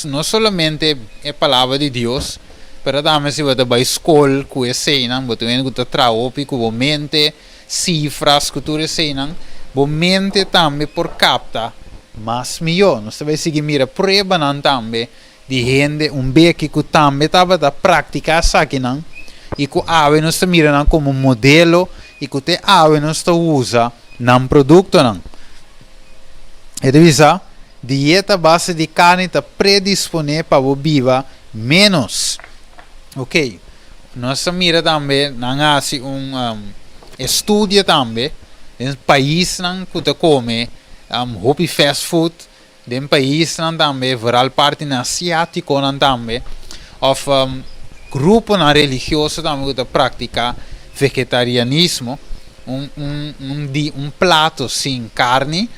não somente a palavra de Deus, mas também se você vai à escola, que é cena, você tem que trabalhar com a mente, cifras, que tu é cena, a mente também por capta, mas melhor, nós também seguir mira prova não também de gente beque que também estava a praticar isso aqui não e que ave nós mira como modelo e que te ave nós usa não produto não. E devisa dieta base de carne está predisponível para viver menos. Ok, nós mira também não há estudo também em país não que come hobby fast food, dem país não também, viral parte na asiático não também, of grupo na religioso também que pratica vegetarianismo, prato sem carne,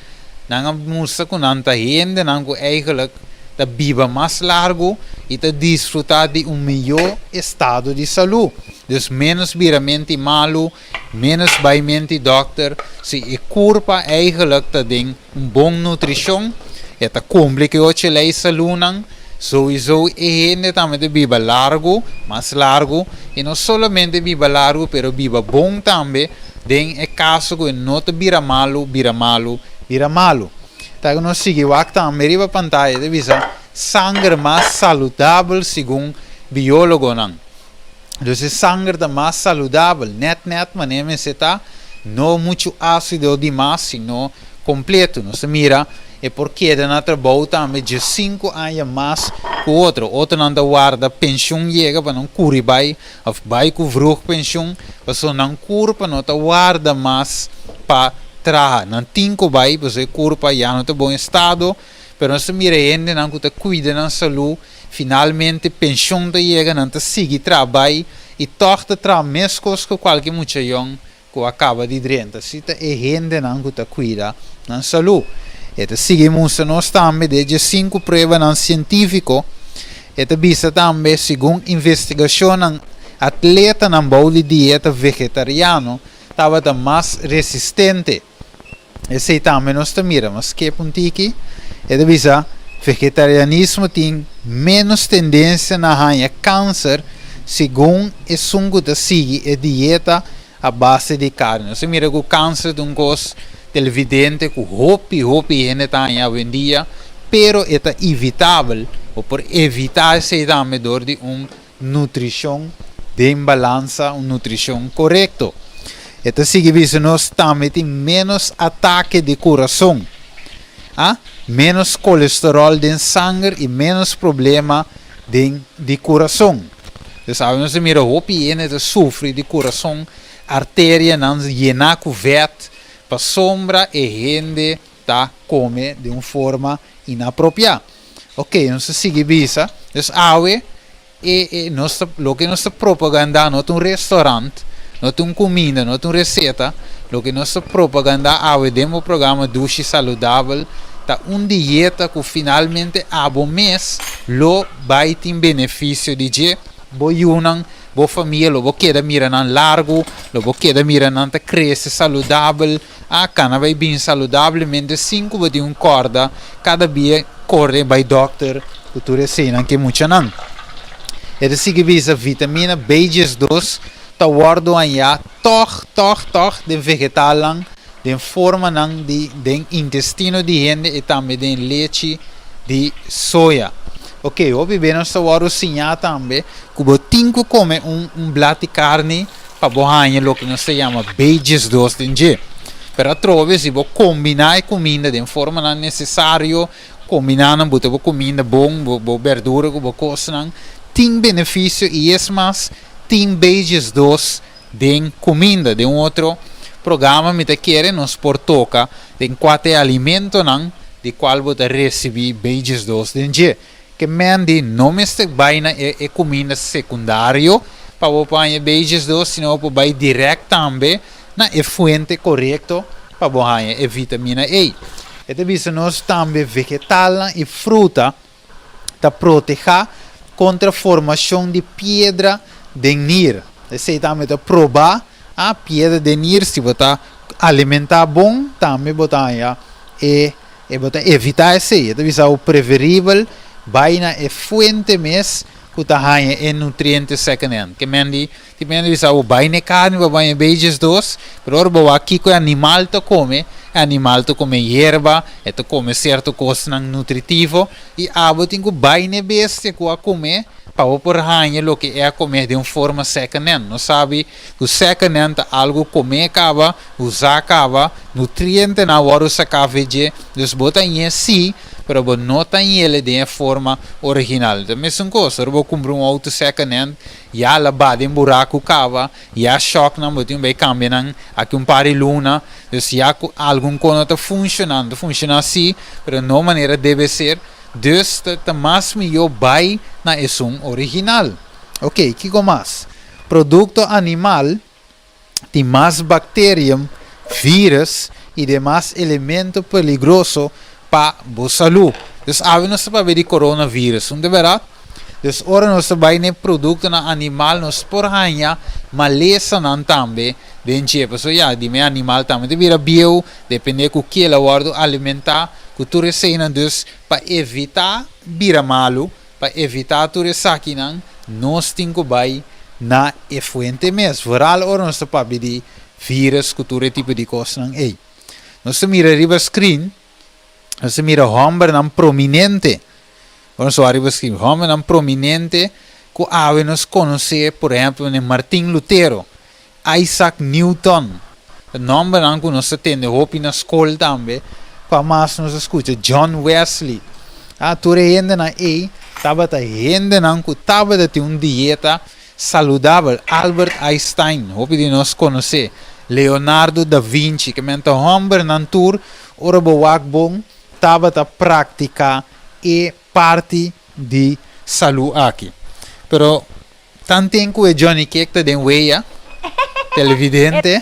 não música com tanta gente, não eigenlijk da viva mais largo e da desfrutar de melhor estado de saúde. Dus menos viramente malo, menos baimente doctor, se e curva eigenlijk te ding boa nutrição, e ta complica o lei salunan, sowieso e gente também de viva largo, mais largo, e não somente viva largo, pero viva bom também, den é caso que não te vira malo. Tá que nós seguimos aqui também, riba pantalla, de visa sangue mais saudável segundo biólogo não. Dus é sangue mais saudável, net, mas está não muito ácido demais, sino completo. Não se mira, é porque de na trabalho também de 5 anos mais que o outro não guarda pensão chega para não curir vai, ou vai com vroeg pensão, para não cura para não guarda mais para trabalhar, não tem que vai, você cura para já não está bom estado, pero não se mira ainda não que cuida da saúde. Finalmente pensão da chega não te sigue trabalho e torta tra mescos que qualquer mucha young que acaba de drenta se te é gente não que te cuida na saúde e te seguimos nós também desde 5 provas não científico e te visa também segundo investigação ng atleta ng bawal de dieta vegetariano estava mais resistente e sei também nós te mira mas que puntiki e te visa vegetarianismo tem menos tendência na ganhar câncer segundo é sungo da sigue a dieta a base de carne. Você mira que o câncer de coisa televidente que hopi gente tem hoje em dia, pero é evitável ou por evitar esse também dor de nutrição de balança, nutrição correta. Então sigue visto nós também tem menos ataque de coração. Menos colesterol de sangue e menos problema de coração. Então, sabe, nós mira hopi gente sofre de coração, artéria não llena com vet, para sombra e gente tá come de uma forma inapropriada. Ok, nós sigue bisa, então awe lo que nós propaganda não é um restaurante, não é uma comida, não é uma receita, lo que nós propaganda awe demo programa Dushi Saudável dieta que finalmente abo mês lo vai ter benefício de je boiunan bo família lo bo queda mira nan largo lo bo queda mira nan te cresce saudável cana vai bem saudavelmente 5 de corda cada dia corre by doctor cultura cena que muita nan e sigue visa vitamina B2 ta guardo anya toch de vegetal de forma de intestino de gente e também de leite de soja. Ok, obi bene sta waro signa tambe, kubo tinko come un blati carne, pa bohanya lo che non si chiama beges dos dinge. Per trove si può combinare comida in forma non necessario, combinando butte comida bon, bo verdura, bo cosnan, tin beneficio e es mas tin beges dos den comida de un otro programa mi te quiere nos portoca den quate alimento nan di qual bota recebi beges dos dinge. Que mendi não me está baina e comida secundário para o pai beijos dos sino para vai direto também na fuente correto para o pai e vitamina E. E também nós também vegetal e fruta para proteger contra a formação de pedra de nir. Esse também para provar a pedra de nir se botar alimentar bom também botar e botar evitar esse. Também é o preferível baina e fuente mes kutahanha e nutrientes second que mendi bisa o baina carne ba baina beijos dos pero orbo aqui que animal to come hierba e to come certo coisa nutritivo e abo tingo baina beste que a comer para por hanha lo que é a comer de uma forma second não sabe o second algo comer acaba usar acaba nutriente na hora sacar veje dus bota em si pero não tem ele de forma original. Então, mesma coisa, eu vou comprar um auto second hand, já lavado em buraco cava, já choque não botem bem cambiando aqui par de luna, então já algum coisa está funcionando, funciona assim, pero não maneira deve ser, dus tá mais melhor vai na essum original. Ok, que mais? Produto animal tem mais bactérias, vírus e demais elementos perigosos para a saúde. Dus a nós para ver coronavírus, não é verdade? Dus ora nós vai nem produto na animal nós por hanha maleza não também dentro pessoa já de me animal também de vira bio depende com que ela guarda alimentar que receina dus para evitar vira malo para evitar tu resaki não nós tingo vai na fuente mes vooral ora nós para ver vírus que tu tipo de coisa não ei nós mira riba screen nós mira homem não prominente quando só arriba screen homem não prominente que ave nos conhecer por exemplo de Martin Lutero Isaac Newton o nome não que nós temos hopi na escola também para mais nos escuta John Wesley tu ainda na tava ainda não que tava de ter dieta saudável Albert Einstein hopi de nós conhecer Leonardo da Vinci que menta homem não tour ora boak bom tava a prática e parte de saúde aqui. Pero tanto que Johnny Cake está de weia televidente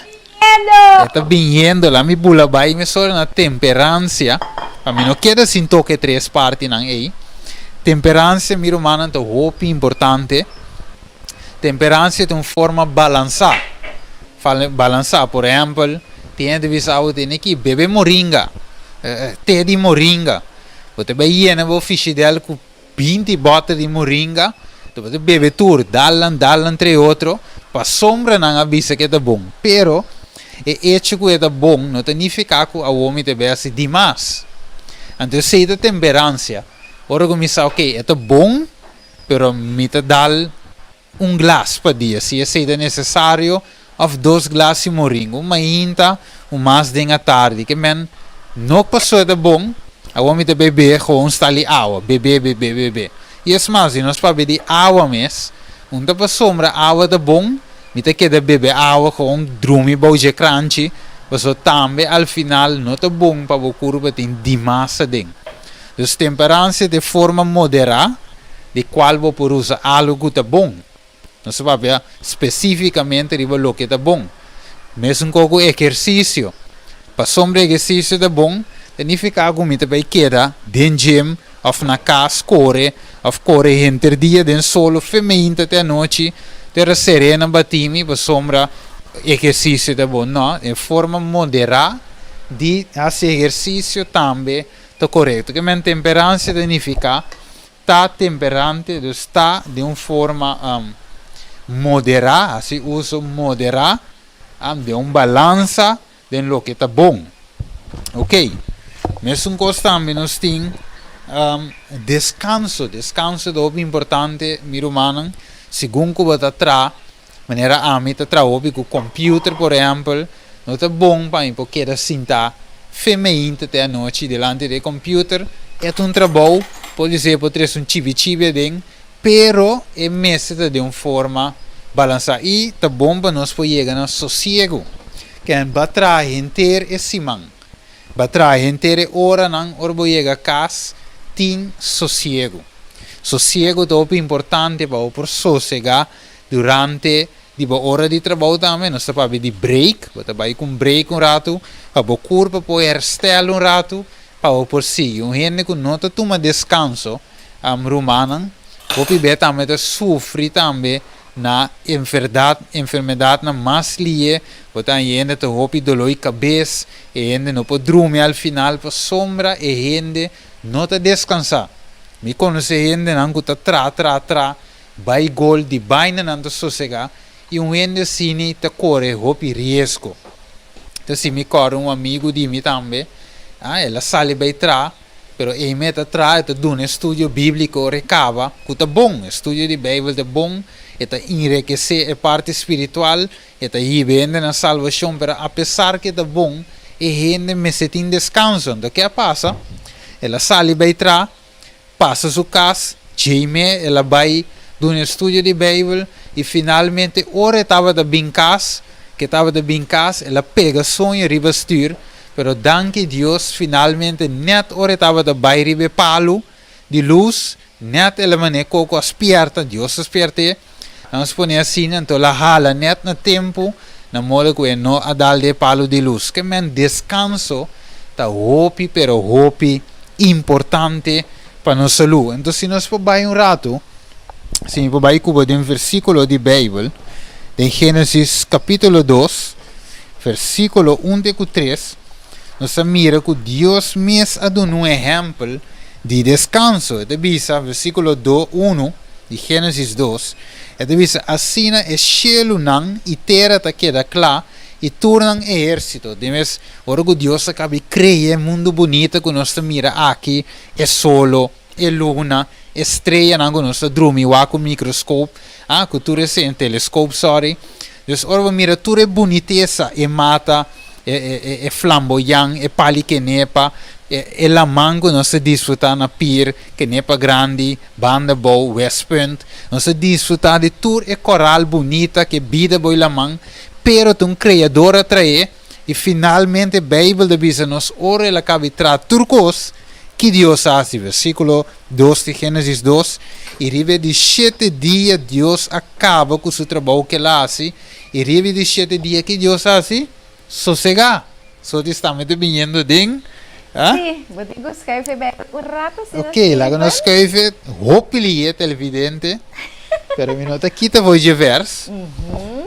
está vindo lá me bula vai me só na temperança a mim não queda sin toque três partes não aí temperança mi romano é muito importante temperança é uma forma balançar balançar por exemplo tem de visar o tem que beber moringa te di moringa você vai ir na ficha dela com 20 botas de moringa você bebe tudo dalan entre outro para sombra não avisa que é bom pero e hecho que é bom não significa que o homem deve ser demais então se é temperança ora começa ok é bom pero me dá glass para dia se é necessário of 2 glasses de moringa uma inta mais de à tarde que men não passou de bom, a homem de beber com está ali água, beber. E as mais, nós para beber água mesmo, onde para sombra água de bom, me te queda beber água com drume bouje crunchy, mas também ao final não é bom para o corpo tem demais dentro. Então temperança de forma moderada, de qual vou por usar algo que é bom. Não se vai ver especificamente o que é bom. Mesmo com o exercício. Para sombra exercício é bom, significa que você vai quedar dentro do gym, ou na casa, corre entre dia, dentro solo, feminino até a noite, ter serena, batime, para sombra exercício é bom, não, de forma moderada, de fazer exercício também está correto, que a temperança significa está temperante, está de uma forma moderada, assim, uso moderado, de uma balança, de lo que está bom. Ok. Mesmo coisa também nós temos descanso é importante, mi romano, segundo que você tra, maneira amita tra obi com computer, por exemplo, não é bom para mim, porque era sentar feminino até a noite delante do computer, é um trabalho, pode ser, pode ter um chibi dentro, pero é mesmo de uma forma balançada, e tá bom para nós poder chegar no sossego, que é batra inteiro e simão, batra inteiro hora não, hora poder chegar a casa, tem sossego. Sossego é muito importante para o sossegar durante a hora de trabalho também. Nós estamos de break, você vai com break um rato, para o corpo poder restaurar um rato, para o porsi. Gente que não toma descanso, romana, o bebê também sofre também na enfermidade na mais lia, você ainda tem hopi dolor de cabeça, e ainda não pode dormir ao final, para sombra e ainda não está descansar. Me conhece gente não que está vai gol de baina não está sossegar e gente assim está corre hopi risco. Então se me corre amigo de mim também, ela sai bem tra, pero ele mete tra, está dando estudo bíblico recava, que está bom, estudo de Bíblia está bom, está enriquecer a parte espiritual, está aí vendo na salvação, pero apesar que está bom, e gente me sente em descanso, então o que passa? Ela sai bem tra, passa sua casa, ela vai de um estudo de Bíblia e finalmente, ora estava de bincas, ela pega sonho e bastur, pero danke Deus, finalmente, net ora estava de bairro de palo, de luz, net ela mané coco aspierta, Deus aspierta, vamos pôr assim, então ela hala net no tempo, na moda que não a dar de palo de luz, que men descanso, tá hopi, pero hopi, importante para nossa saúde. Então, se nós vamos um rato, se nós vamos de um versículo de Bíblia, de Gênesis capítulo 2, versículo 1 e 3, nós mira que Deus mesmo dá um exemplo de descanso. Ele diz, versículo 2, 1 de Gênesis 2, ele diz, assim é cielo não e terra está queda clara, e tornam exército. Demes, ora que Deus acaba de criar um mundo bonito que nós mira aqui, é solo, é luna, estrela, não que nós dorme com microscópio, que tu recém telescópio, sorry. Então, ora mira tudo é boniteza, é mata, é flamboyante, é pali que nepa, é la mango nós desfrutar na pier, que nepa grande, banda boa, West Point, nós desfrutar de tudo é coral bonita, que vida boa la mão, pero um criador atrae e finalmente a Bíblia diz nos ora ela cabe tra turcos que Deus faz, versículo 2 de Gênesis 2, e ribe de 7 dias Deus acaba com o seu trabalho que ela faz, e ribe de 7 dias que Deus faz, sossegar. Só estamos vindo de Sim, vou escrever um rato assim. Ok, lá que nós escreve, hopefully é televidente, pero mi nota quita voy de vers.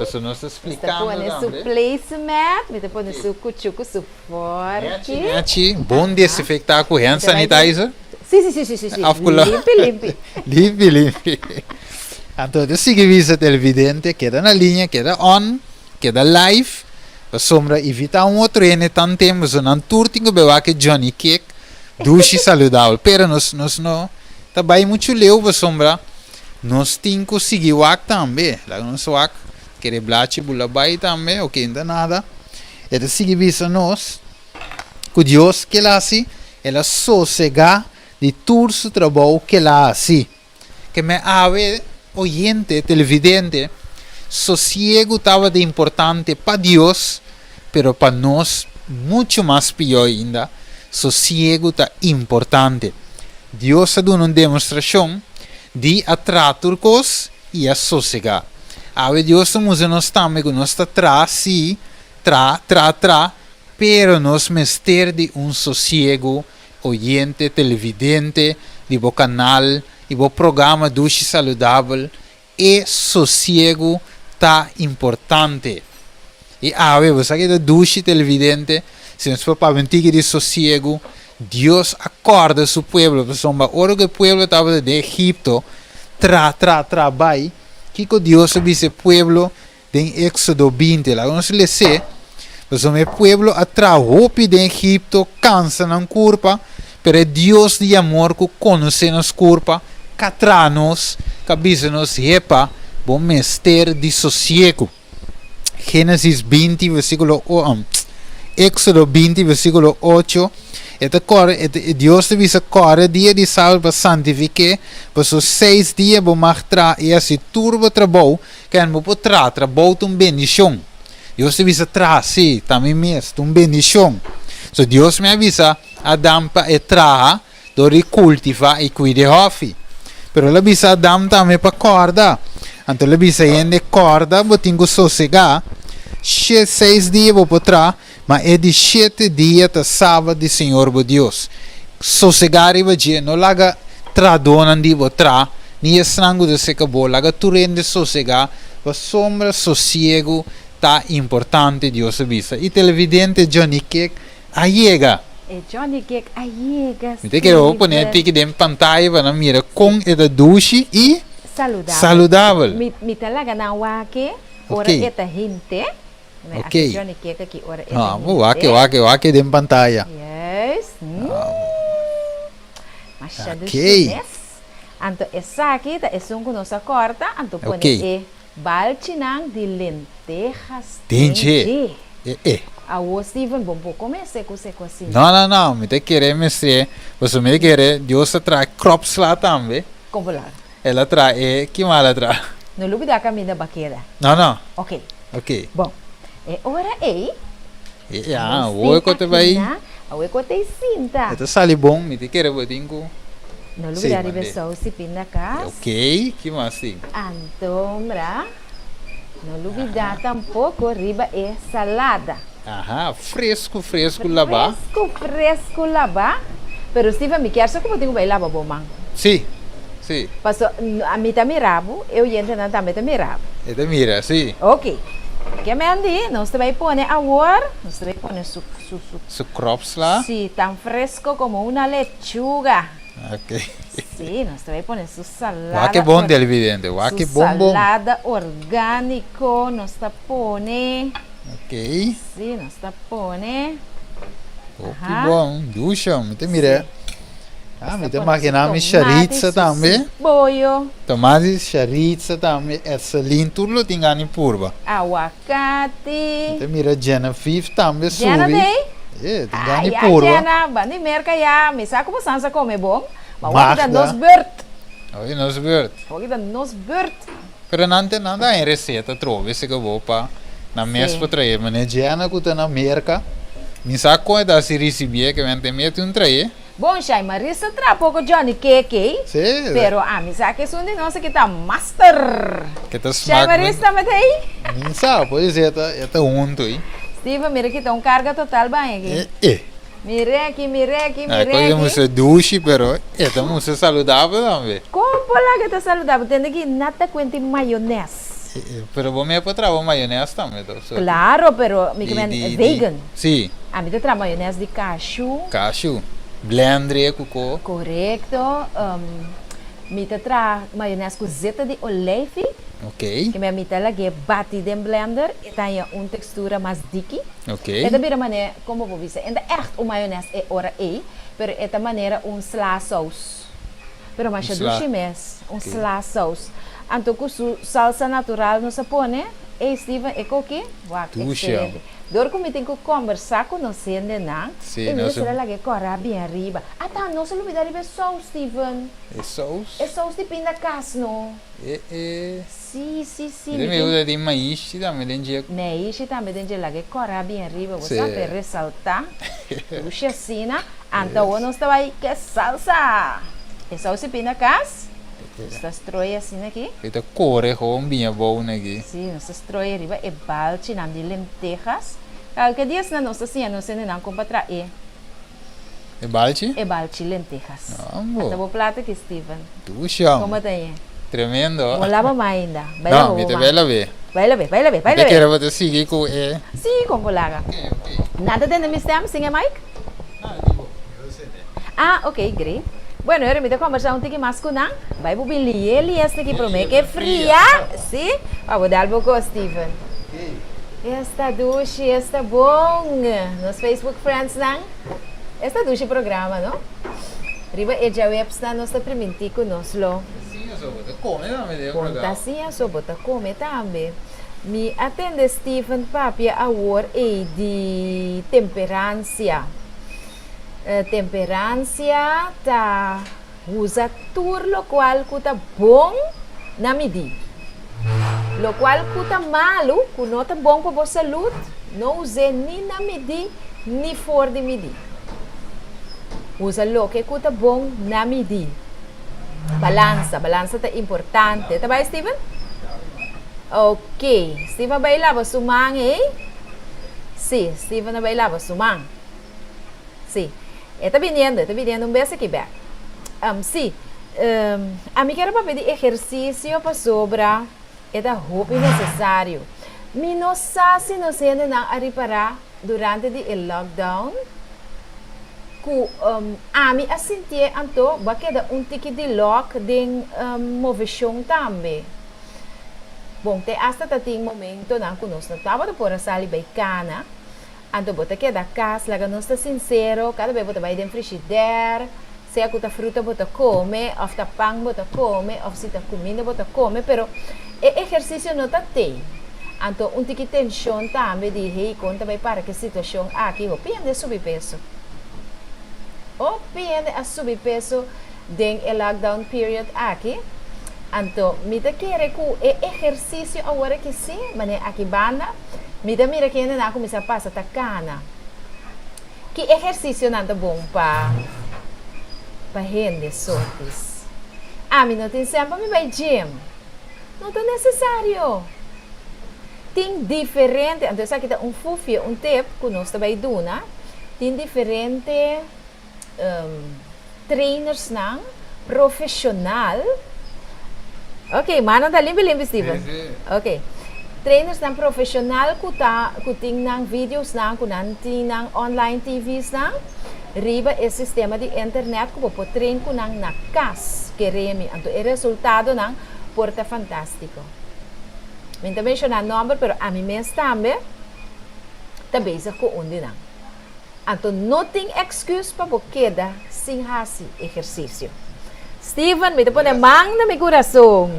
Isso nós explicando também. Você põe placement, você põe seu cuchuco, seu forte. Bom desinfectar com hand sanitizer. Sim. Limpe. Então, siga visa televidente, queda na linha, queda on, queda live. A sombra evita outro ene tanto tempo, so não turtinho bewa que Johnny Cake, duche saudável. Pero nós não, tá bem muito leu a sombra. Nós temos que seguir o ac também. Lá nós o ac, querer blache bula bai também, ok, ainda nada. É seguir visa nós, que Deus que lá assim, ela sossega de todo o trabalho que lá assim. Que me ave oyente, televidente, sossego estava de importante para Deus, pero para nós muito mais pior ainda. Sossego está importante. Deus ha dado uma demonstração de atratar coisas e a sossegar. Ave Deus estamos nós também que nós está pero nós mester de sossego, oyente, televidente, de bo canal, de bo programa Duche Saudável, e sossego está importante. E você que é duche televidente, se nós for para mentir de sossego, Deus acorda seu povo, pessoal, ora que o povo estava de Egipto, vai, que Deus disse o povo em Éxodo 20, lá nós lê se, pessoal, o povo atrás de Egipto, cansa na curva, pero é Deus de amor que conhece nos culpa, catranos, cabeça nos repa, bom mestre de sossego. Gênesis 20, versículo 1. Éxodo 20, versículo 8. Deus te visa corre dia de sábado para santificar, para os 6 dias para mostrar e assim turbo trabalho, que é para trabalho uma bendição. Deus te visa sim, também mesmo, uma bendição. So Deus me avisa Adam para trabalhar, para cultivar e cuidar de pero ele avisa Adam também para corda. Então ele avisa ele corda, para tenho sossegar, 6 dias para trás. Mas é de 7 dias de sábado do Senhor Deus. Sossegar e vai não laga tradona de botra, nem estrango de se acabou, laga turende de sossegar, a sombra sossego tá importante Deus avisa. E televidente Johnny Cake ayega. E Johnny Cake ayega. Me quero pôr aqui dentro pantalla para mira com é doce e saudável. Me talaga na wake, ora eta hinte. Ok. Johnny Cake aqui, ora wake dentro pantalla. Yes. Masyado Okay. chines. Anto essa aqui, tá esung ko sa corta, anto pone Okay. balchinang de lentejas. Tinge. Awo Steven, bom pouco comer seco assim. Não, me te querer mestre, você me querer, Deus traz crops lá também. Como lá? Ela traz, que mal ela traz? No lubi da caminha baqueira. Não. Ok. Bom. E ora ei. Oi que te vai. Oi que te sinta. Ito sali bom, me te querer botingo. No lubi da ribe so si pindakas. Ok, que mais sim? Antomra. No lubi da tampouco riba é salada. Fresco lava. Fresco lava. Pero Steven, me quer só que botingo vai lava bom. Sim. Passo a mim também rabo, eu entro na também rabo. Ito mira, sim. Ok. Que me andi, nós vai pôr agora, nós vai pôr Su crops lá? Sí, tan fresco como una lechuga. Ok. Sí, nós vai pôr su salada. Wake bom televidente, wake bom. Salada orgânico, nós tá pôr. Ok. Sí, nós tá pôr. Que bom, ducha, me te mira. Me te imaginar chorizo também. Bolho. Tomate, chorizo também. Excelente, tudo tem ganho purba. Aguacate. Te mira Genevieve também subi. Jana dei? Tem ganho purba. Jana, bani merca ya, me saco por sansa come bom. Mas Magda. kita nos beurt. Oi, nos beurt. Kita nos beurt. Pero não dá em receita, trove se que vou para na mês para trazer, mas é Jana que tá na merca. Me saco é da se receber que vem ter medo um trazer. Bom, Shai, Marisa tra pouco Johnny Cake. Sim. Pero a mi sa que son de nossa que tá master. Que tá Shai, Marisa me aí. Não sabe, pode ser, tá junto aí. Steven, mira que tá carga total bem aqui. Mira aqui. Coisa muito doce, pero é muito saudável também. Como lá que tá saudável? Tem aqui nada quente maionese. Pero vou me para trabalhar maionese também, Claro, pero me que vegan. Sim. A mi te tra maionese de cashew. Blender cuco. Correcto. Mi te tra maionese com zeta de olijf. Ok. Que me mita lá que batida em blender e tem uma textura mais dique. Ok. É da mesma maneira como vou dizer. Ainda é o maionese é ora é, pero é da maneira slaw sauce. Pero mais doce mesmo, slaw sauce. Então com salsa natural não se põe. E Steven, é o que? Excelente. Dor como tem que conversar com nós ainda não. Sim, e nós será lá que corre bem arriba. Ah, tá, não se olvida de sauce, Steven. É sauce? É sauce de pinda casno. Sim. Ele me usa de maíz também, tem dia. Maíz também tem dia lá que corre bem arriba. Você sabe ressaltar. Puxa assim, então nós está aí que salsa. É sauce de pinda cas. Está estrói assim aqui. Ita corre com bem bom aqui. Sim, nós estrói arriba é balde nam de lentejas. Qualquer dia na nossa assim, nós não compra é. É balde? É balde lentejas. Ambo. Então vou plata aqui, Steven. Tuxa. Como tem? Tremendo. Wala ba mais ainda? Não, me te vela ver. Vai lá ver. Eu quero você seguir com é. Sim, com colega. Nada tem na minha sistema, sim, é Mike? Ah, ok, great. Bueno, ahora me tengo que conversar un poquito más con él. Vai para ele esta aqui para mim que é fria. Sim? Vou dar algo com Steven. Esta duche, esta bom. Nos Facebook Friends, não? Esta duche programa, não? Riba e já websta nós tá primitico nós lo. Sim, eu sou você come também, deu Conta legal. assim a sua bota come também. Me atende Stephen Papia award e de temperança. Temperança tá usa tur lo qual kuta bom na medi. Lo qual kuta malo, kunota bom para a saúde, não use ni na medi, ni fora de medi. Usa lo que kuta bom na medi. Balança tá importante. Tá bem, Steven? Ok. Steven bailava sumang, eh? Sim, Steven bailava sumang. Sim. Está viniendo un beso aquí back. Sí, a mí quiero pedir ejercicio para sobra. É roupa necessário. Me não sei se nós ainda não a reparar durante o lockdown. Que a mim sentir então vai quedar tique de lock de movição também. Bom, tem hasta tem momento não que nós não estava por sair bem cana. Então bota queda casa, lá nós está sincero, cada vez bota vai dentro frigideira. Se a fruta bota come, ou tá pão bota come, ou se tá comida bota come, pero e exercício não tá tem. Então, tique tensão também de rei conta vai para que situação aqui, o pende subir peso. O pende a subir peso den o lockdown period aqui. Então, me tá querer que e exercício agora que sim, mas aqui banda, me tá mira que ainda não começa a passar tá cana. Que exercício não tá bom para gente sortes. A mim não tem sempre me vai gym. Não é necessário. Tem diferente, então aqui está fufio, tip que nós também duna. Tem diferente trainers não profissional. Ok, mano, tá limpo, Steven. Ok. Trainers não profissional que tem não vídeos não que não tem não online TVs não. Riba é sistema de internet que pode treinar com na casa que remi. Então o resultado não porta fantástico. Eu também mencionar número, pero a mim mesmo também também se com onde não. Então não tem excuse para quedar sem fazer exercício. Steven, me te pone mang na meu coração.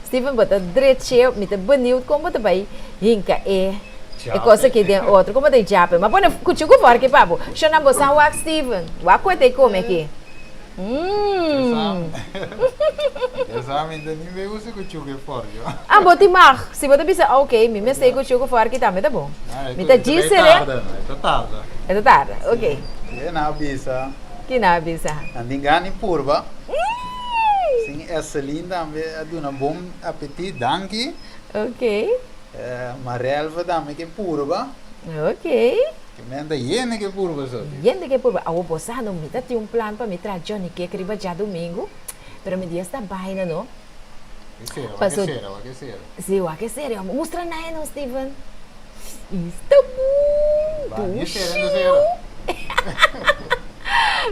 Steven, bota direito, me te bonito como te vai hinca é coisa que tem outro, como tem chapa. Mas põe cuchuco fora que papo. Chama você o Steven. O que tem como aqui? Exame ainda nem veio você com o chuco fora. Ah, bota mar. Se você pensa, ok, me mestei com cuchuco fora que também tá bom. Me tá disse, né? É tarde. É tarde, ok. É na bisa. Que na bisa. Andingani purba. Sim, essa linda é de um bom apetite, danke. Ok. Marelva também que purba. Ok. Que menda hiena que purba só. Hiena que purba. A obosa não me dá plan para me trazer Johnny que queria já domingo. Pero me dia está baina, não? Que será? Sim, o que será? Mostra na aí, não, Steven. Está bom.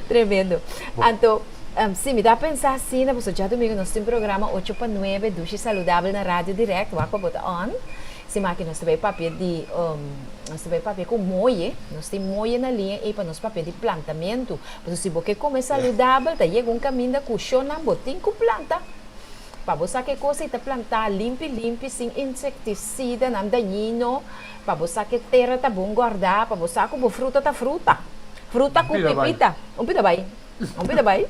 Tremendo. Então, sim, me dá a pensar assim, na pessoa já domingo nós temos programa 8 para 9, duche saudável na rádio direct, o aqua bota on. Se máquina nós temos papel de, nós temos papel com moie, nós temos moie na linha e para nós papel de plantamento. Mas se você comer saudável, tá chega caminho da cuchão na botinha com planta. Para você que coisa está plantar limpo, sem inseticida, não daninho. Para você que terra tá bom guardar, para você que fruta tá fruta. Fruta com pipita. Pita bem. Pita bem.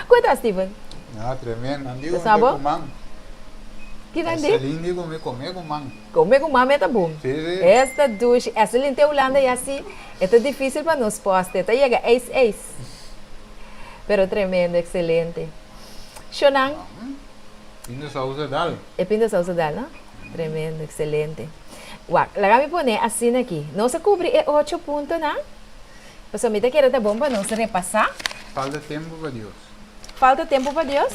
Quanto Steven? Ah, tremendo. Não digo Sabe? com mang. Que não Essa digo? linda comer com mang. Comer com mama tá bom. Sim. Esta duche, essa linda Holanda e assim, é difícil para nós postar. Tá chega ace. Pero tremendo, excelente. Shonang? Pinda sausa dal. É pinda sausa dal, não? Tremendo, excelente. Uau, lá me pone assim aqui. Não se cobre 8 pontos, não? Mas a mim que era tá bom para nós repassar. Falta tempo para Deus. Falta tempo para Deus?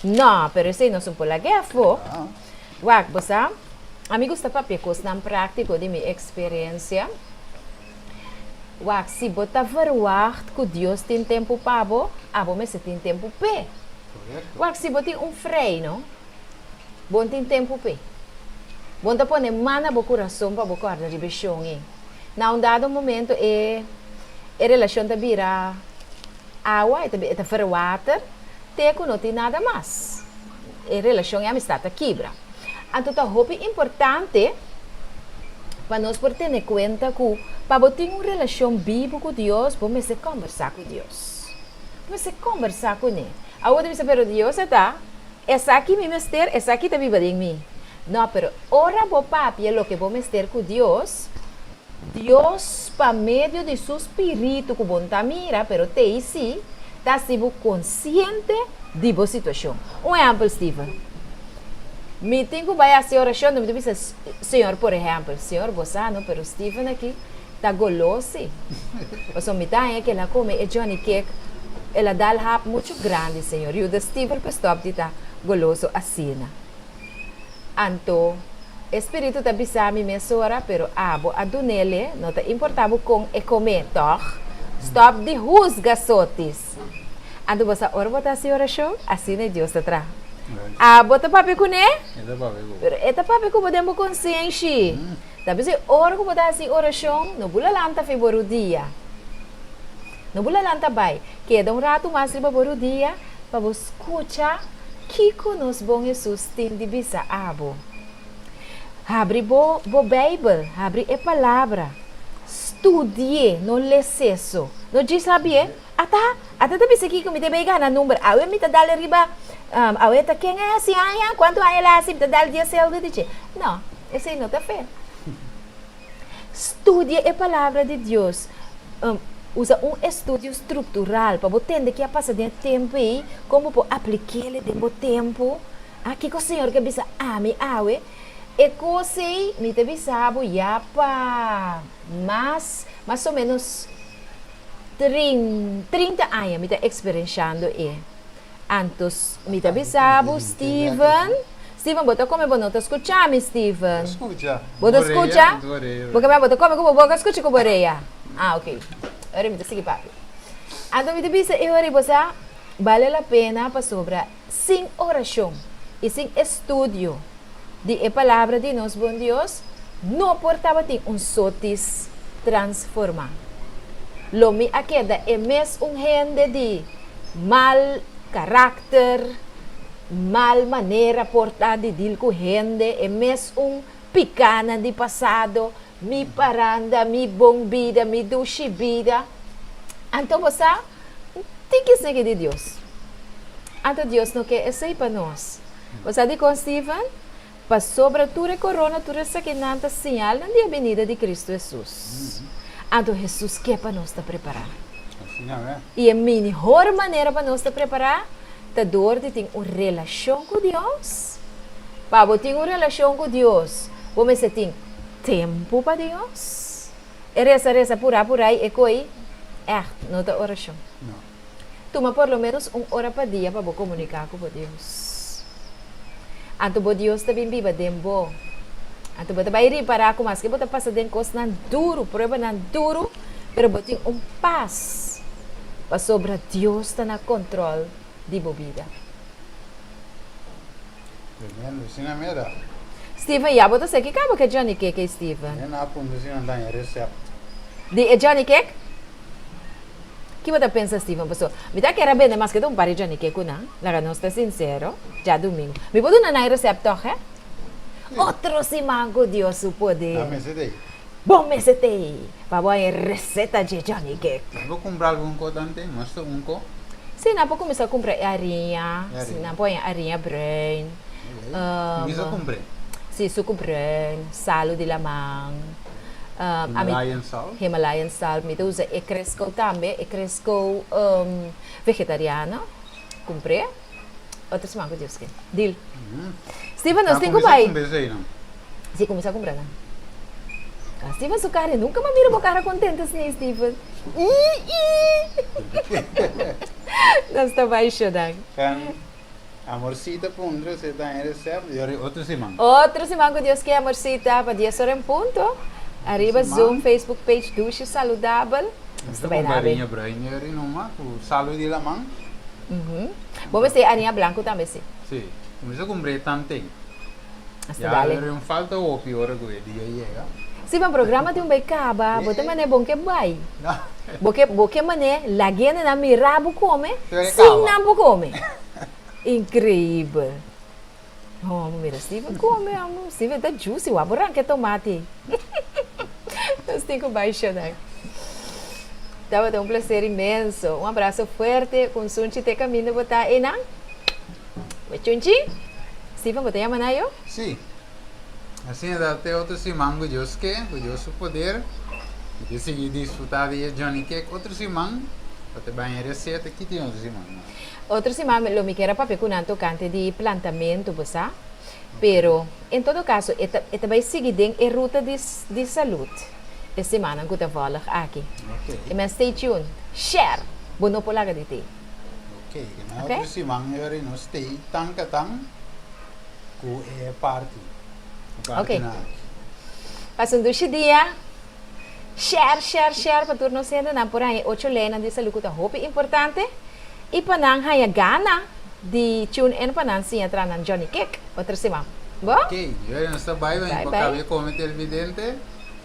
Não, pero se nós somos lá que é fo. Uau, você? Amigos, está para coisa não prático de minha experiência. Uau, se botar verwart que Deus tem tempo para bo, mas se tem tempo para. Uau, se botar freio, bom tem tempo para. Bom tá pôr mana bo coração para bo guardar de beijão. Na um dado momento a relação da vira água, eta ferwater, teco não tem nada mais. A relação e a amistade quebra. Então, é importante para nós por ter em conta que para ter uma relação viva com Deus, vamos conversar com Deus. Vamos conversar com Ele. A outra vez, pero Deus está, essa aqui me mester, essa aqui está viva em mim. Não, pero ora bo papi, é o que vamos ter com Deus. Deus, por meio de seu espírito, que bom tá mira, pero te sim, está sendo consciente de boa situação. Exemplo, Steven. Me tenho que vai fazer oração, me diz, Senhor, por exemplo, Senhor, você não, pero Steven aqui está goloso. Você me dá que ela come e Johnny Cake, ela dá o rap muito grande, Senhor. E o Steven para stop de tá goloso assim. Então, Espírito está bisa mi mesora, pero abo adunele, não está importava com e comer, toch? Stop de rusga sotis. Ando você ora botar se oração, assim é Deus atrás. Bota papi com né? Pero eta papi com podemos consciência. Tapi se ora com botar assim oração, no bula lanta fe boru dia. No bula lanta vai, queda rato mais riba boru dia, para você escutar que nos bom Jesus tem de bisa abo. Abre bo Bible, abre a palavra. Estudie, não lê isso. Não diz sabia? Ata também se aqui que me te pega na número. Awe me te dá riba. Awe ta quem é assim, quanto aí lá assim te dá dia céu de dizer. Não, esse não tá feio. Estudie a palavra de Deus. Usa estudo estrutural para você entender que a passar de tempo aí, como para aplicar ele de tempo. Aqui com o Senhor que bisa awe. E così mi te bisabo ya pa mais ou menos 30 anos me te experienciando e. Antos mi te bisabo Steven, bota come bono te escuchami Steven. Escucha. Bota escucha? Porque vai bota come boca escucha com boreia. Ok. Ora mi te segui papi. Anto mi te bisa e ora bosa vale la pena para sobra sem oração e sem estudo de a palavra de nosso bom Deus, não portava ter sotis transformar. Lo mi aqueda é mesmo gente de mal caráter, mal maneira portar de deal com gente, é mesmo picana de passado, mi paranda, mi bom vida, mi duche vida. Então você tem que seguir de Deus. Então Deus não quer isso para nós. Você diz com Steven? Para sobre tudo corona, tudo isso que não está sinal na venida de Cristo Jesus. Então Jesus quer para nós estar preparado. E a melhor maneira para nós estar preparado é dor de ter uma relação com Deus. Para ter uma relação com Deus, vamos ter tempo para Deus. E reza por aí, e coi, não está oração. Toma por lo menos uma hora para dia para comunicar com Deus. Anto bo Deus também viva dembo. Anto bo vai reparar com mais que bota passa den coisa nan duro, prova nan duro, pero botin paz. Para sobre Deus está na controle de bo vida. Tremendo, sim, mera. Steven, já bota sei que acaba que Johnny Cake, Steven. Eu não apondo se não dá receita. De Johnny Cake? Que você pensa, Steven, pessoal? Me dá que era bem, mas que não pare Johnny Cake, não? Lara, não está sincero. Já domingo. Me pode dar na receita, é? Outro simango, Deus, o poder. Bom, me setei. Para a receita de Johnny Cake. Vou comprar algum codante, mas um co. Sim, não pode começar a comprar arinha. Sim, não põe arinha brain. Começa a comprar. Sim, suco brain, salo de lamang. Himalayan salt. Me usa e cresco também, e cresco vegetariano. Comprei. Outro simango, Deus que. Deal. Steven, nós temos que vai. Sim, começa a comprar, não? Steven, sua cara nunca me mira com cara contente assim, Steven. Nós estamos apaixonados. Amorcita pondre, você está em receita. E outro simango. Outro simango, Deus que amorcita, para 10 horas em ponto. Arriba Zoom, Facebook page, Duche Saludável. Está bem, arinha branca, o salo de lamang. Vamos ter arinha branca também, sim. Sim, começa a comprar tanto. Já não falta o pior que o dia chega. Se o programa tem um bem caba, bota mané bom que vai. Boque mané, lagena na mirabo come, sim não come. Incrível. Oh, mira, Steven come, amor. Steven tá juicy, o aborran que tomate. Nós temos que baixar, né? Então, um prazer imenso. Um abraço forte. Com Sunchi te caminho botar aí, não? Sunchi? Steven, botar aí, manayo? Sim. Assim, até outro simão, o Deus que, o Deus o poder. E decidir desfrutar de Johnny Cake. Outro simão, até bem a receita. Aqui tem outro simão. Outro simão, lo me quero para pecunar tocante de plantamento, você? Pero, em todo caso, esta vai seguir a ruta de saúde. Esta semana que eu vou aqui. Ok. Mas stay tuned. Share. Bono po laga de ti. Ok. Outro simão, eu não stay tang com a parte. Ok. Passando esse dia, share, para turno sendo na por aí, 8 lena de saúde que é importante. E panang haya gana de tune in panang siya tranan Johnny Cake. Outro simão. Bo? Ok, eu não estou bem, mas acabei como televidente.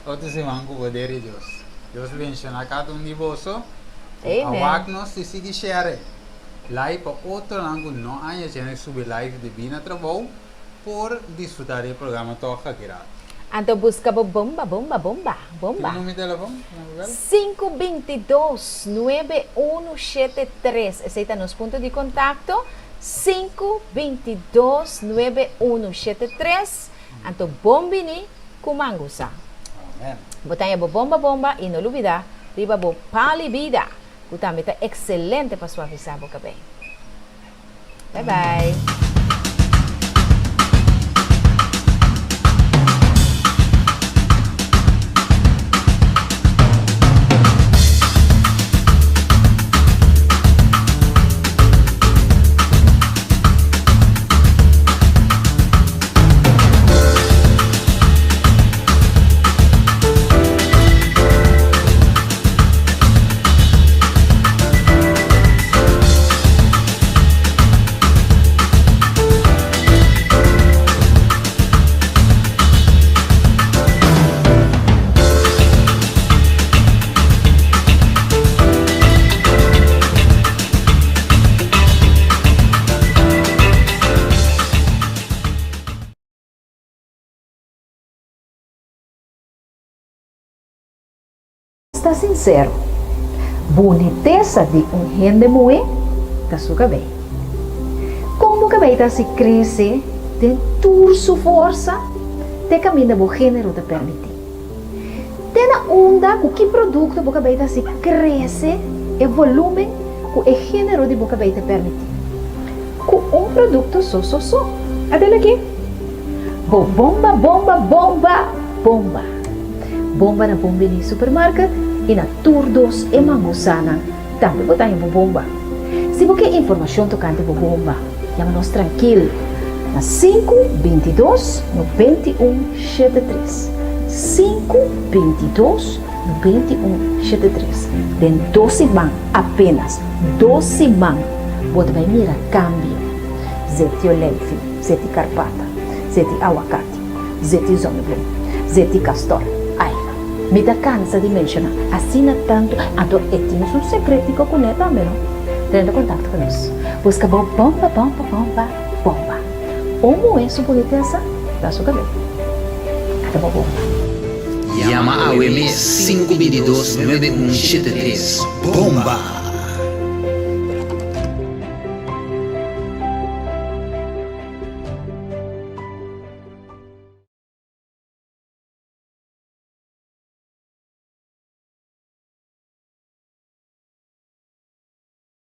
Outro simão com o poder de Deus. Deus menciona cada um de vocês. Awak nos se share. Live para outro lango não há gente subir live de bina trabalho por desfrutar do programa Toca Girado. Então busca bomba. Tem número de telefone? 522-9173. Esse é nosso ponto de contato. 522-9173. Então bombini kumangusa. Amen. Botanya bomba e não olvidar riba bo pali vida. O também está excelente para suavizar o cabelo. Bye bye. Está sincero, boniteza de gente muy da sua cabelo. Como o cabelo se cresce, tem toda sua força, te caminha o gênero te permite. Tem a onda com que produto o cabelo se cresce, e volume com o gênero de o cabelo te permite. Com produto só. Até aqui. Bomba. Bomba na bomba de supermercado e na Turdos e Mangusana também botar em bomba. Se você quer informação tocante a bomba, chama-nos tranquilo na 522-9173. 522-9173. Tem 12 man, apenas 12 man. Você vai mirar câmbio. Zeti Olelfi, Zeti Carpata, Zeti Aguacate, Zeti Zonneblom, Zeti Castor. Me dá cansa de mencionar. Assina tanto. Então, temos um segredo com ele também, não? Tendo contato com nós. Busca bomba. Como é sua boniteza da sua cabelo? Até bomba. Llama a OMS 522-9173. Bomba!